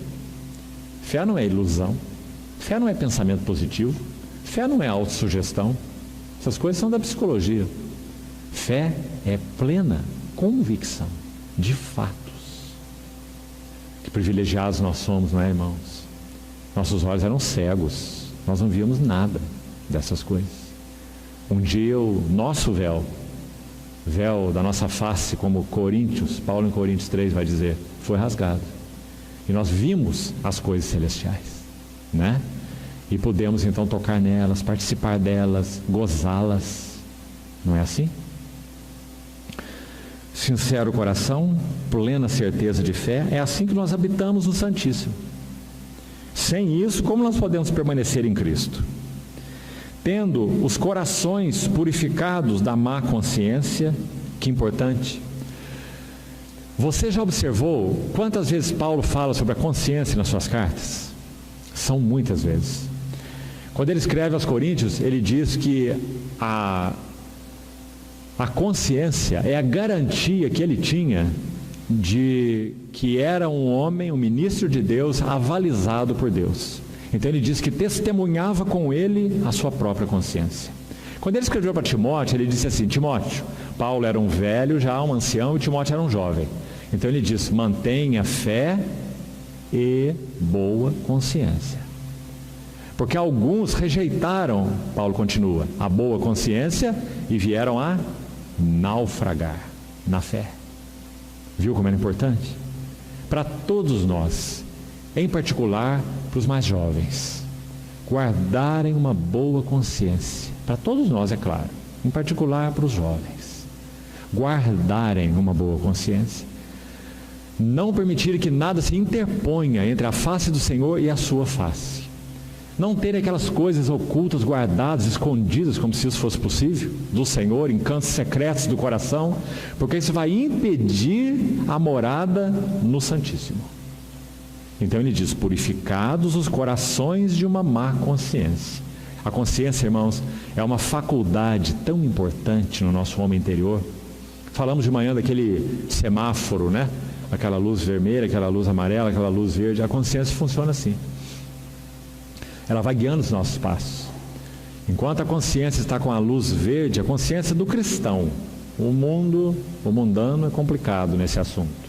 Fé não é ilusão, fé não é pensamento positivo, fé não é autossugestão, essas coisas são da psicologia. Fé é plena convicção de fatos. Que privilegiados nós somos, não é, irmãos? Nossos olhos eram cegos, nós não víamos nada dessas coisas. Um dia o nosso véu da nossa face, como Paulo em Coríntios 3 vai dizer, foi rasgado. E nós vimos as coisas celestiais, né? E podemos então tocar nelas, participar delas, gozá-las. Não é assim? Sincero coração, plena certeza de fé, é assim que nós habitamos no Santíssimo. Sem isso, como nós podemos permanecer em Cristo? Tendo os corações purificados da má consciência. Que importante. Você já observou quantas vezes Paulo fala sobre a consciência nas suas cartas? São muitas vezes. Quando ele escreve aos Coríntios, ele diz que a consciência é a garantia que ele tinha de que era um homem, um ministro de Deus, avalizado por Deus. Então ele diz que testemunhava com ele a sua própria consciência. Quando ele escreveu para Timóteo, ele disse assim: Timóteo, Paulo era um velho já, um ancião, e Timóteo era um jovem. Então ele diz: mantenha fé e boa consciência. Porque alguns rejeitaram, Paulo continua, a boa consciência e vieram a naufragar na fé. Viu como era importante? Para todos nós, em particular para os mais jovens, guardarem uma boa consciência. Para todos nós, é claro, em particular para os jovens, guardarem uma boa consciência, não permitirem que nada se interponha entre a face do Senhor e a sua face, não terem aquelas coisas ocultas, guardadas, escondidas, como se isso fosse possível, do Senhor, em cantos secretos do coração, porque isso vai impedir a morada no Santíssimo. Então ele diz: purificados os corações de uma má consciência. A consciência, irmãos, é uma faculdade tão importante no nosso homem interior. Falamos de manhã daquele semáforo, né? Aquela luz vermelha, aquela luz amarela, aquela luz verde. A consciência funciona assim. Ela vai guiando os nossos passos. Enquanto a consciência está com a luz verde, a consciência do cristão, o mundano é complicado nesse assunto.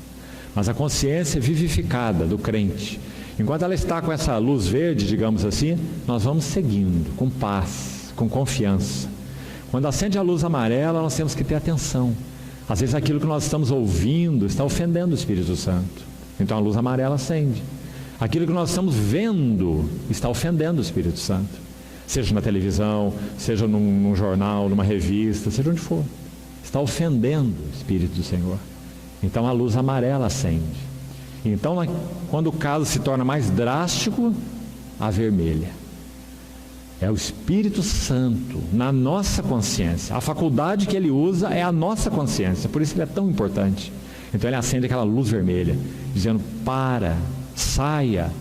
Mas a consciência vivificada do crente, enquanto ela está com essa luz verde, digamos assim, nós vamos seguindo, com paz, com confiança. Quando acende a luz amarela, nós temos que ter atenção. Às vezes aquilo que nós estamos ouvindo está ofendendo o Espírito Santo. Então a luz amarela acende. Aquilo que nós estamos vendo está ofendendo o Espírito Santo. Seja na televisão, seja num jornal, numa revista, seja onde for. Está ofendendo o Espírito do Senhor. Então a luz amarela acende. Então, quando o caso se torna mais drástico, a vermelha. É o Espírito Santo na nossa consciência. A faculdade que ele usa é a nossa consciência, por isso ele é tão importante. Então ele acende aquela luz vermelha, dizendo: para, saia,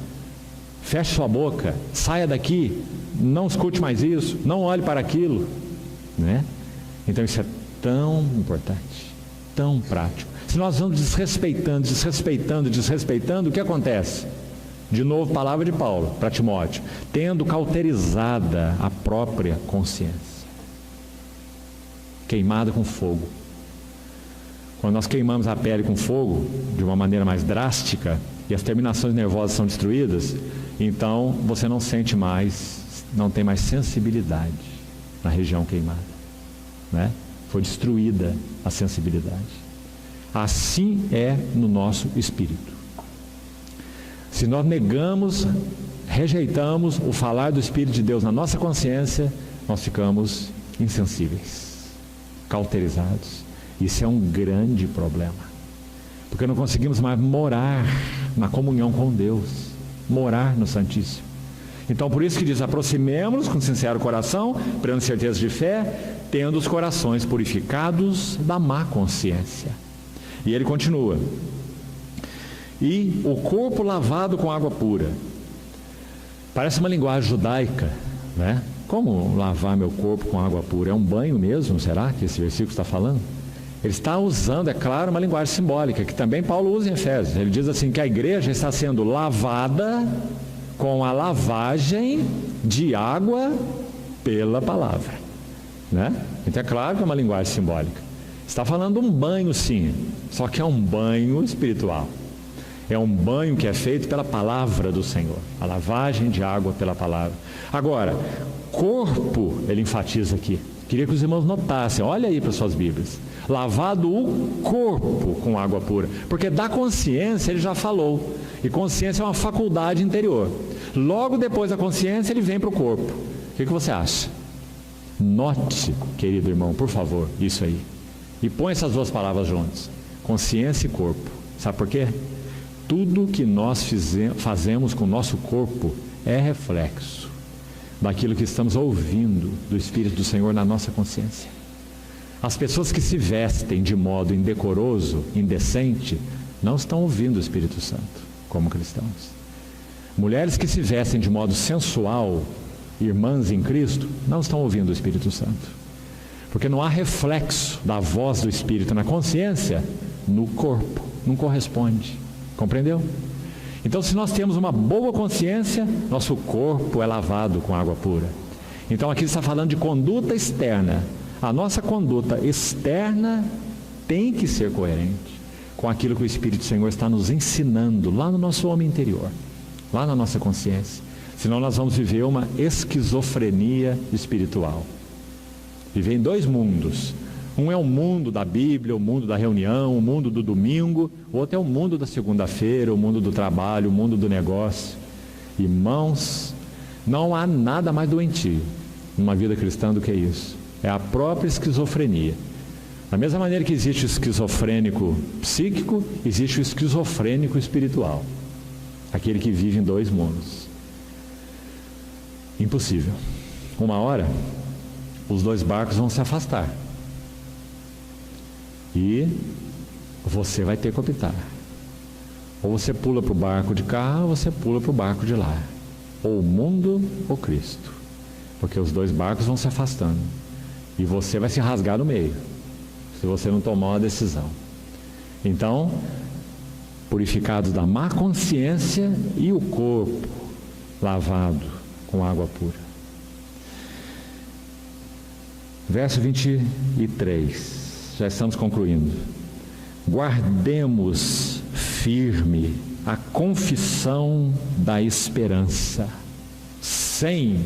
feche sua boca, saia daqui, não escute mais isso, não olhe para aquilo, né? Então isso é tão importante, tão prático. Se nós vamos desrespeitando, o que acontece? De novo, palavra de Paulo para Timóteo: tendo cauterizada a própria consciência, queimada com fogo. Quando nós queimamos a pele com fogo de uma maneira mais drástica e as terminações nervosas são destruídas, então você não sente mais, não tem mais sensibilidade na região queimada, né? Foi destruída a sensibilidade. Assim é no nosso espírito. Se nós negamos, rejeitamos o falar do Espírito de Deus na nossa consciência, nós ficamos insensíveis, cauterizados. Isso é um grande problema, porque não conseguimos mais morar na comunhão com Deus, morar no Santíssimo. Então por isso que diz: aproximemo-nos com sincero coração, plena certeza de fé, tendo os corações purificados da má consciência. E ele continua: e o corpo lavado com água pura. Parece uma linguagem judaica, né? Como lavar meu corpo com água pura? É um banho mesmo? Será que esse versículo está falando? Ele está usando, é claro, uma linguagem simbólica, que também Paulo usa em Efésios. Ele diz assim, que a igreja está sendo lavada com a lavagem de água pela palavra, né? Então é claro que é uma linguagem simbólica. Está falando um banho, sim, só que é um banho espiritual. É um banho que é feito pela palavra do Senhor, a lavagem de água pela palavra. Agora, corpo, ele enfatiza aqui. Queria que os irmãos notassem, olha aí para suas Bíblias: lavado o corpo com água pura, porque da consciência ele já falou, e consciência é uma faculdade interior. Logo depois da consciência ele vem para o corpo. O que você acha? Note, querido irmão, por favor, isso aí, e põe essas duas palavras juntas: consciência e corpo. Sabe por quê? Tudo que nós fazemos com o nosso corpo é reflexo daquilo que estamos ouvindo do Espírito do Senhor na nossa consciência. As pessoas que se vestem de modo indecoroso, indecente, não estão ouvindo o Espírito Santo como cristãos. Mulheres que se vestem de modo sensual, irmãs em Cristo, não estão ouvindo o Espírito Santo, porque não há reflexo da voz do Espírito na consciência, no corpo, não corresponde. Compreendeu? Então, se nós temos uma boa consciência, nosso corpo é lavado com água pura. Então aqui está falando de conduta externa. A nossa conduta externa tem que ser coerente com aquilo que o Espírito do Senhor está nos ensinando lá no nosso homem interior, lá na nossa consciência. Senão nós vamos viver uma esquizofrenia espiritual. Viver em dois mundos. Um é o mundo da Bíblia, o mundo da reunião, o mundo do domingo. O outro é o mundo da segunda-feira, o mundo do trabalho, o mundo do negócio. Irmãos, não há nada mais doentio numa vida cristã do que isso. É a própria esquizofrenia. Da mesma maneira que existe o esquizofrênico psíquico, existe o esquizofrênico espiritual. Aquele que vive em dois mundos. Impossível. Uma hora, os dois barcos vão se afastar. E você vai ter que optar. Ou você pula para o barco de cá, ou você pula para o barco de lá. Ou o mundo ou Cristo. Porque os dois barcos vão se afastando. E você vai se rasgar no meio, se você não tomar uma decisão. Então, purificados da má consciência e o corpo lavado com água pura. Verso 23. Já estamos concluindo. Guardemos firme a confissão da esperança, sem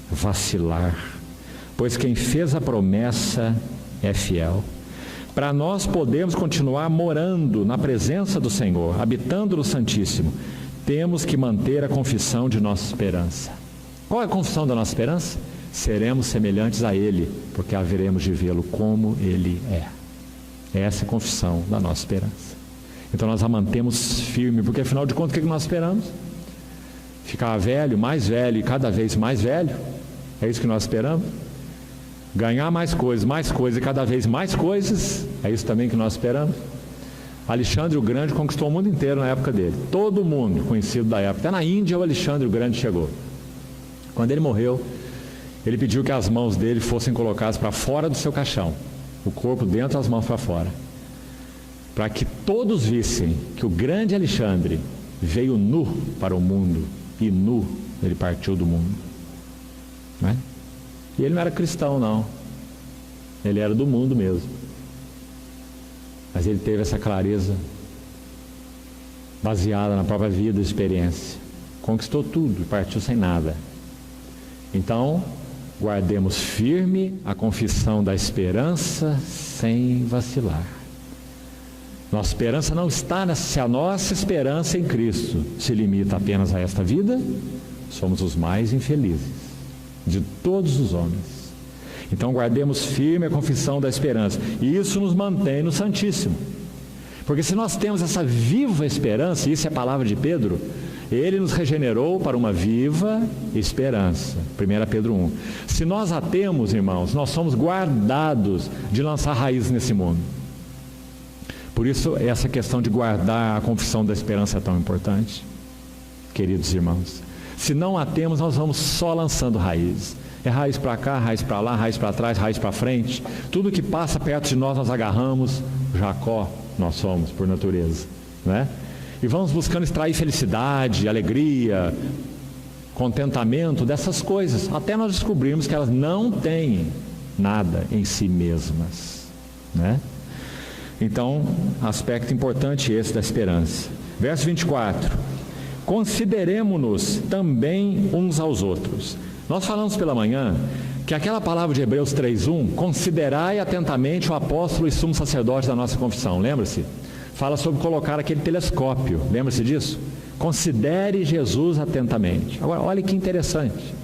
vacilar, pois quem fez a promessa é fiel. Para nós podermos continuar morando na presença do Senhor, habitando no Santíssimo, temos que manter a confissão de nossa esperança. Qual é a confissão da nossa esperança? Seremos semelhantes a Ele, porque haveremos de vê-lo como Ele é. Essa é a confissão da nossa esperança. Então nós a mantemos firme, porque afinal de contas o que nós esperamos? Ficar velho, mais velho e cada vez mais velho? É isso que nós esperamos? Ganhar mais coisas e cada vez mais coisas, é isso também que nós esperamos? Alexandre o Grande conquistou o mundo inteiro na época dele. Todo mundo conhecido da época. Até na Índia o Alexandre o Grande chegou. Quando ele morreu, ele pediu que as mãos dele fossem colocadas para fora do seu caixão. O corpo dentro, as mãos para fora. Para que todos vissem que o grande Alexandre veio nu para o mundo. E nu ele partiu do mundo. Né? E ele não era cristão, não. Ele era do mundo mesmo. Mas ele teve essa clareza baseada na própria vida e experiência. Conquistou tudo e partiu sem nada. Então, guardemos firme a confissão da esperança sem vacilar. Nossa esperança não está se a nossa esperança em Cristo se limita apenas a esta vida, somos os mais infelizes de todos os homens. Então guardemos firme a confissão da esperança. E isso nos mantém no Santíssimo. Porque se nós temos essa viva esperança, e isso é a palavra de Pedro, ele nos regenerou para uma viva esperança. 1 Pedro 1. Se nós a temos, irmãos, nós somos guardados de lançar raízes nesse mundo. Por isso essa questão de guardar a confissão da esperança é tão importante, queridos irmãos. Se não a temos, nós vamos só lançando raízes. É raiz para cá, raiz para lá, raiz para trás, raiz para frente. Tudo que passa perto de nós agarramos. Jacó nós somos por natureza, né? E vamos buscando extrair felicidade, alegria, contentamento dessas coisas, até nós descobrirmos que elas não têm nada em si mesmas, né? Então, aspecto importante esse da esperança. Verso 24. Consideremo-nos também uns aos outros. Nós falamos pela manhã que aquela palavra de Hebreus 3:1, considerai atentamente o apóstolo e sumo sacerdote da nossa confissão, lembra-se? Fala sobre colocar aquele telescópio, lembra-se disso? Considere Jesus atentamente. Agora, olha que interessante.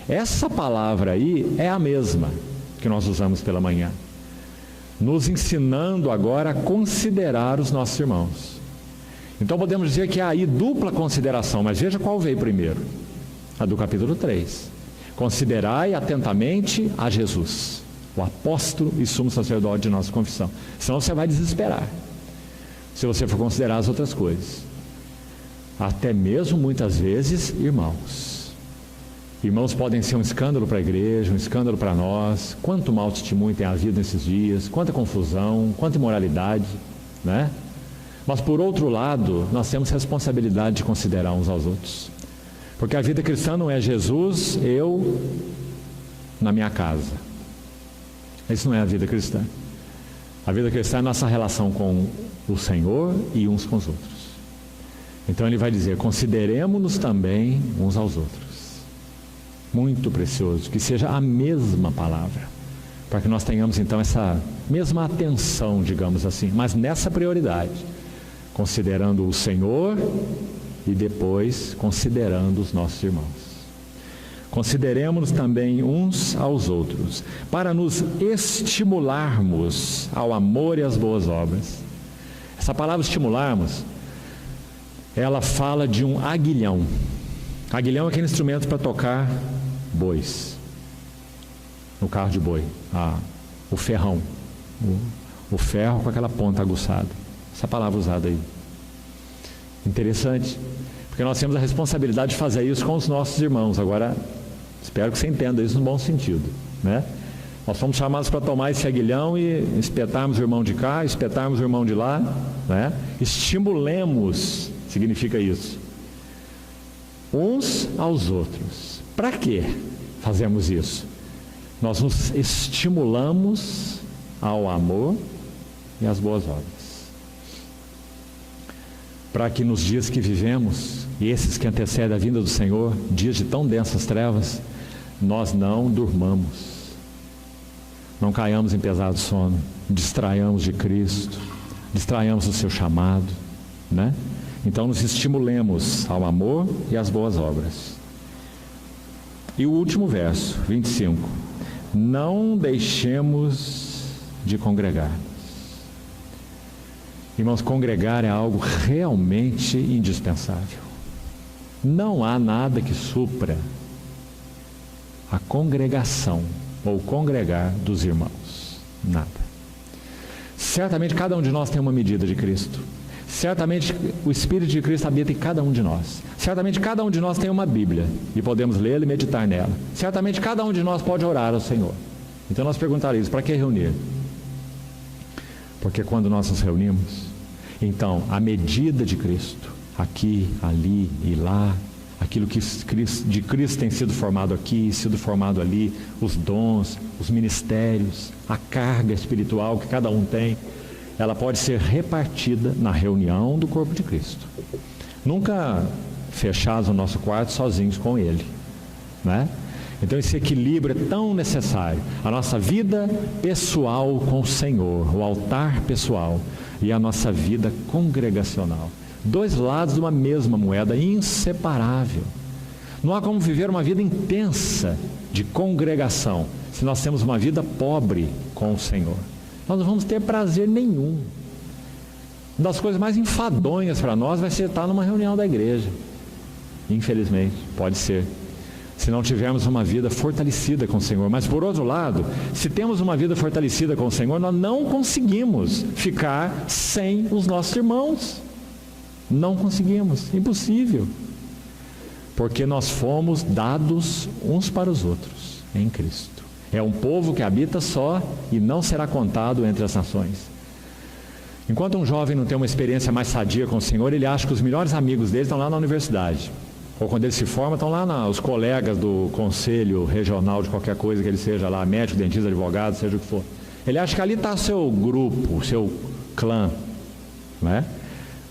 Essa palavra aí é a mesma que nós usamos pela manhã, nos ensinando agora a considerar os nossos irmãos. Então podemos dizer que há aí dupla consideração, mas veja qual veio primeiro. A do capítulo 3. Considerai atentamente a Jesus, o apóstolo e sumo sacerdote de nossa confissão. Senão você vai desesperar, se você for considerar as outras coisas. Até mesmo muitas vezes irmãos. Irmãos podem ser um escândalo para a igreja, um escândalo para nós. Quanto mau testemunho tem havido nesses dias, quanta confusão, quanta imoralidade, né? Mas por outro lado, nós temos responsabilidade de considerar uns aos outros. Porque a vida cristã não é Jesus, eu, na minha casa. Isso não é a vida cristã. A vida cristã é a nossa relação com o Senhor e uns com os outros. Então ele vai dizer, consideremos-nos também uns aos outros. Muito precioso, que seja a mesma palavra, para que nós tenhamos então essa mesma atenção, digamos assim, mas nessa prioridade, considerando o Senhor e depois considerando os nossos irmãos. Consideremos também uns aos outros, para nos estimularmos ao amor e às boas obras. Essa palavra estimularmos, ela fala de um aguilhão. Aguilhão é aquele instrumento para tocar bois, no carro de boi, o ferrão, o ferro com aquela ponta aguçada. Essa palavra usada aí. Interessante, porque nós temos a responsabilidade de fazer isso com os nossos irmãos. Agora, espero que você entenda isso no bom sentido, né? Nós fomos chamados para tomar esse aguilhão e espetarmos o irmão de cá, espetarmos o irmão de lá, né? Estimulemos, significa isso, uns aos outros. Para que fazemos isso? Nós nos estimulamos ao amor e às boas obras, para que nos dias que vivemos, e esses que antecedem a vinda do Senhor, dias de tão densas trevas, nós não durmamos, não caiamos em pesado sono, distraiamos de Cristo, distraiamos do seu chamado, né? Então nos estimulemos ao amor e às boas obras. E o último verso, 25. Não deixemos de congregar. Irmãos, congregar é algo realmente indispensável. Não há nada que supra a congregação ou congregar dos irmãos. Nada. Certamente cada um de nós tem uma medida de Cristo. Certamente o Espírito de Cristo habita em cada um de nós. Certamente cada um de nós tem uma Bíblia e podemos lê-la e meditar nela. Certamente cada um de nós pode orar ao Senhor. Então nós perguntaríamos, para que reunir? Porque quando nós nos reunimos, então a medida de Cristo, aqui, ali e lá, aquilo que de Cristo tem sido formado aqui, sido formado ali, os dons, os ministérios, a carga espiritual que cada um tem, ela pode ser repartida na reunião do corpo de Cristo. Nunca fechados no nosso quarto sozinhos com Ele, né? Então esse equilíbrio é tão necessário. A nossa vida pessoal com o Senhor, o altar pessoal, e a nossa vida congregacional. Dois lados de uma mesma moeda, inseparável. Não há como viver uma vida intensa de congregação se nós temos uma vida pobre com o Senhor. Nós não vamos ter prazer nenhum. Uma das coisas mais enfadonhas para nós vai ser estar numa reunião da igreja. Infelizmente, pode ser. Se não tivermos uma vida fortalecida com o Senhor. Mas por outro lado, se temos uma vida fortalecida com o Senhor, nós não conseguimos ficar sem os nossos irmãos. Não conseguimos, impossível. Porque nós fomos dados uns para os outros em Cristo. É um povo que habita só e não será contado entre as nações. Enquanto um jovem não tem uma experiência mais sadia com o Senhor, ele acha que os melhores amigos dele estão lá na universidade. Ou quando ele se forma, estão lá os colegas do conselho regional de qualquer coisa que ele seja lá, médico, dentista, advogado, seja o que for. Ele acha que ali está o seu grupo, o seu clã, né?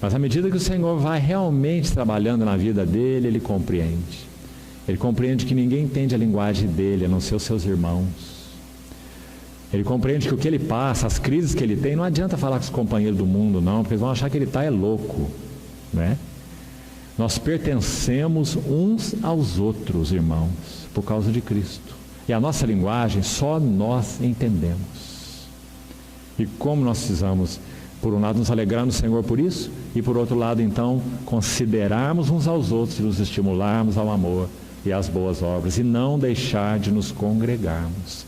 Mas à medida que o Senhor vai realmente trabalhando na vida dele, ele compreende. Ele compreende que ninguém entende a linguagem dele, a não ser os seus irmãos. Ele compreende que o que ele passa, as crises que ele tem, não adianta falar com os companheiros do mundo, não, porque eles vão achar que ele está louco, né? Nós pertencemos uns aos outros, irmãos, por causa de Cristo. E a nossa linguagem só nós entendemos. E como nós precisamos, por um lado, nos alegrar no Senhor por isso, e por outro lado, então, considerarmos uns aos outros e nos estimularmos ao amor e às boas obras, e não deixar de nos congregarmos.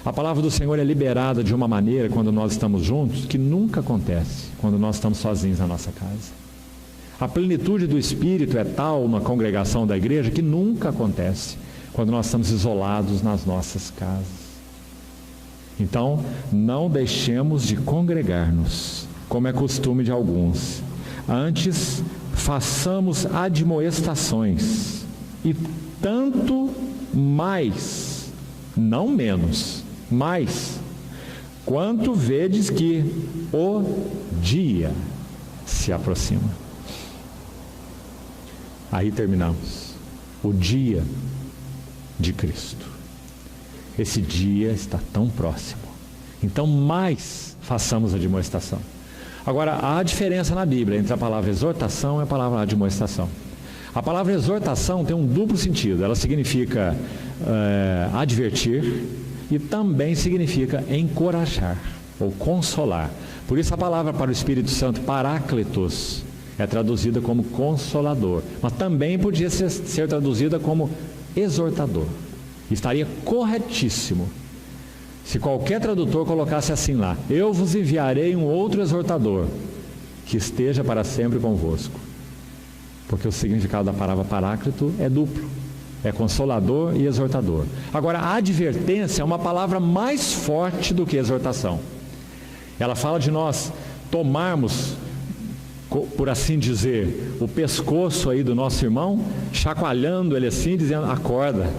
A palavra do Senhor é liberada de uma maneira, quando nós estamos juntos, que nunca acontece quando nós estamos sozinhos na nossa casa. A plenitude do Espírito é tal na congregação da igreja que nunca acontece quando nós estamos isolados nas nossas casas. Então, não deixemos de congregar-nos, como é costume de alguns. Antes, façamos admoestações, e tanto mais, não menos, mais, quanto vedes que o dia se aproxima. Aí terminamos. O dia de Cristo. Esse dia está tão próximo. Então, mais façamos a admoestação. Agora, há diferença na Bíblia entre a palavra exortação e a palavra admoestação. A palavra exortação tem um duplo sentido. Ela significa advertir e também significa encorajar ou consolar. Por isso a palavra para o Espírito Santo, paráclitos, é traduzida como consolador, mas também podia ser traduzida como exortador. Estaria corretíssimo se qualquer tradutor colocasse assim lá: eu vos enviarei um outro exortador, que esteja para sempre convosco. Porque o significado da palavra paráclito é duplo, é consolador e exortador. Agora, a advertência é uma palavra mais forte do que exortação. Ela fala de nós tomarmos, por assim dizer, o pescoço aí do nosso irmão, chacoalhando ele assim, dizendo: acorda.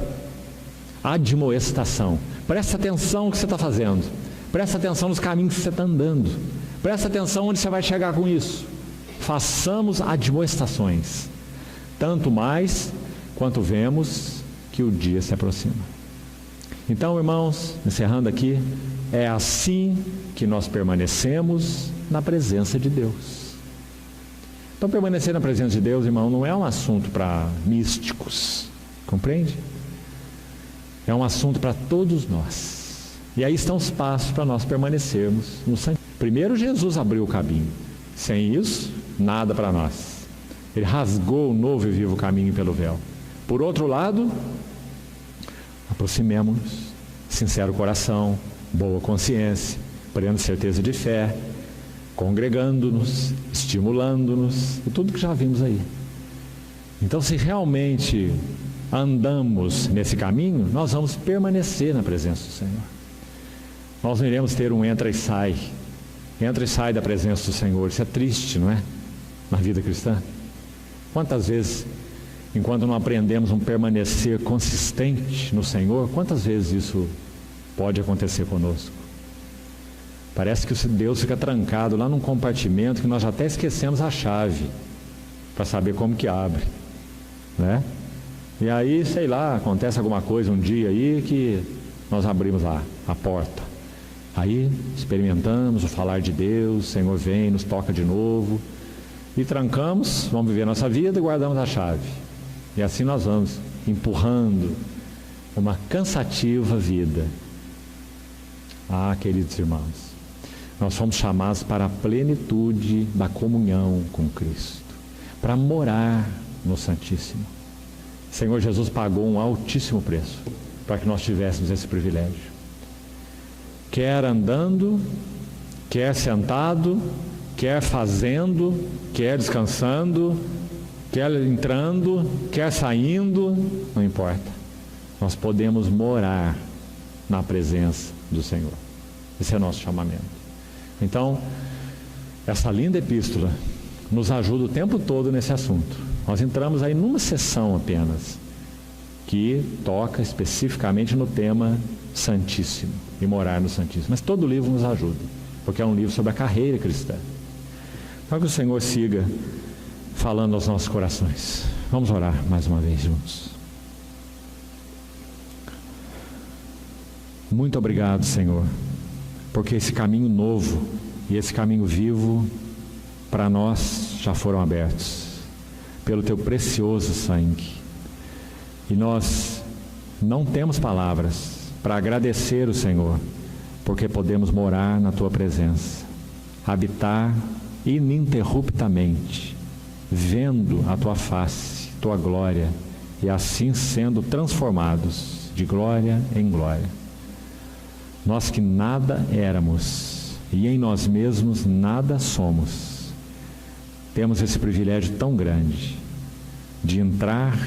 Admoestação. Presta atenção no que você está fazendo. Presta atenção nos caminhos que você está andando. Presta atenção onde você vai chegar com isso. Façamos admoestações, tanto mais quanto vemos que o dia se aproxima. Então, irmãos, encerrando aqui, é assim que nós permanecemos na presença de Deus. Então, permanecer na presença de Deus, irmão, não é um assunto para místicos, compreende? É um assunto para todos nós. E aí estão os passos para nós permanecermos no sangue. Primeiro, Jesus abriu o caminho. Sem isso, nada para nós. Ele rasgou o novo e vivo caminho pelo véu. Por outro lado, Aproximemo-nos, sincero coração, boa consciência, plena certeza de fé, congregando-nos, estimulando-nos, e tudo que já vimos aí. Então, se realmente andamos nesse caminho, nós vamos permanecer na presença do Senhor. Nós não iremos ter um entra e sai da presença do Senhor. Isso é triste, não é? Na vida cristã. Quantas vezes, enquanto não aprendemos um permanecer consistente no Senhor, quantas vezes isso pode acontecer conosco? Parece que Deus fica trancado lá num compartimento que nós já até esquecemos a chave para saber como que abre, né? E aí, sei lá, acontece alguma coisa um dia aí que nós abrimos lá a porta. Aí experimentamos o falar de Deus, o Senhor vem, nos toca de novo e trancamos, vamos viver a nossa vida e guardamos a chave. E assim nós vamos empurrando uma cansativa vida. Ah, queridos irmãos, nós fomos chamados para a plenitude da comunhão com Cristo, para morar no Santíssimo. O Senhor Jesus pagou um altíssimo preço para que nós tivéssemos esse privilégio. Quer andando, quer sentado, quer fazendo, quer descansando, quer entrando, quer saindo, não importa. Nós podemos morar na presença do Senhor. Esse é o nosso chamamento. Então, essa linda epístola nos ajuda o tempo todo nesse assunto. Nós entramos aí numa sessão apenas, que toca especificamente no tema Santíssimo e morar no Santíssimo. Mas todo o livro nos ajuda, porque é um livro sobre a carreira cristã. Então que o Senhor siga falando aos nossos corações. Vamos orar mais uma vez juntos. Muito obrigado, Senhor, porque esse caminho novo e esse caminho vivo para nós já foram abertos pelo Teu precioso sangue. E nós não temos palavras para agradecer o Senhor, porque podemos morar na Tua presença, habitar ininterruptamente, vendo a Tua face, Tua glória, e assim sendo transformados de glória em glória. Nós que nada éramos e em nós mesmos nada somos, temos esse privilégio tão grande de entrar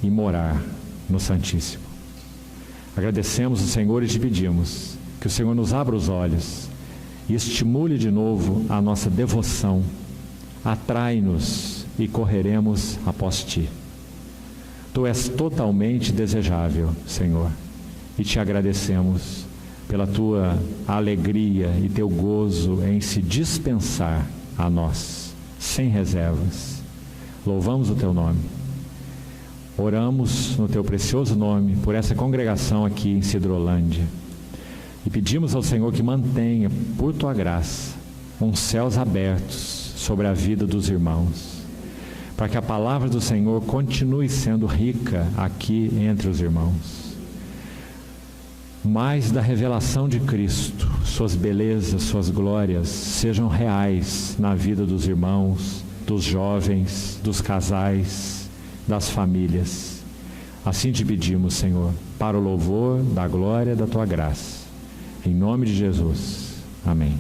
e morar no Santíssimo. Agradecemos o Senhor e te pedimos que o Senhor nos abra os olhos e estimule de novo a nossa devoção. Atrai-nos e correremos após Ti. Tu és totalmente desejável, Senhor, e te agradecemos pela Tua alegria e Teu gozo em se dispensar a nós, sem reservas. Louvamos o Teu nome. Oramos no Teu precioso nome por essa congregação aqui em Sidrolândia e pedimos ao Senhor que mantenha, por Tua graça, uns céus abertos sobre a vida dos irmãos, para que a palavra do Senhor continue sendo rica aqui entre os irmãos. Mais da revelação de Cristo, suas belezas, suas glórias sejam reais na vida dos irmãos, dos jovens, dos casais, das famílias. Assim te pedimos, Senhor, para o louvor da glória da Tua graça. Em nome de Jesus. Amém.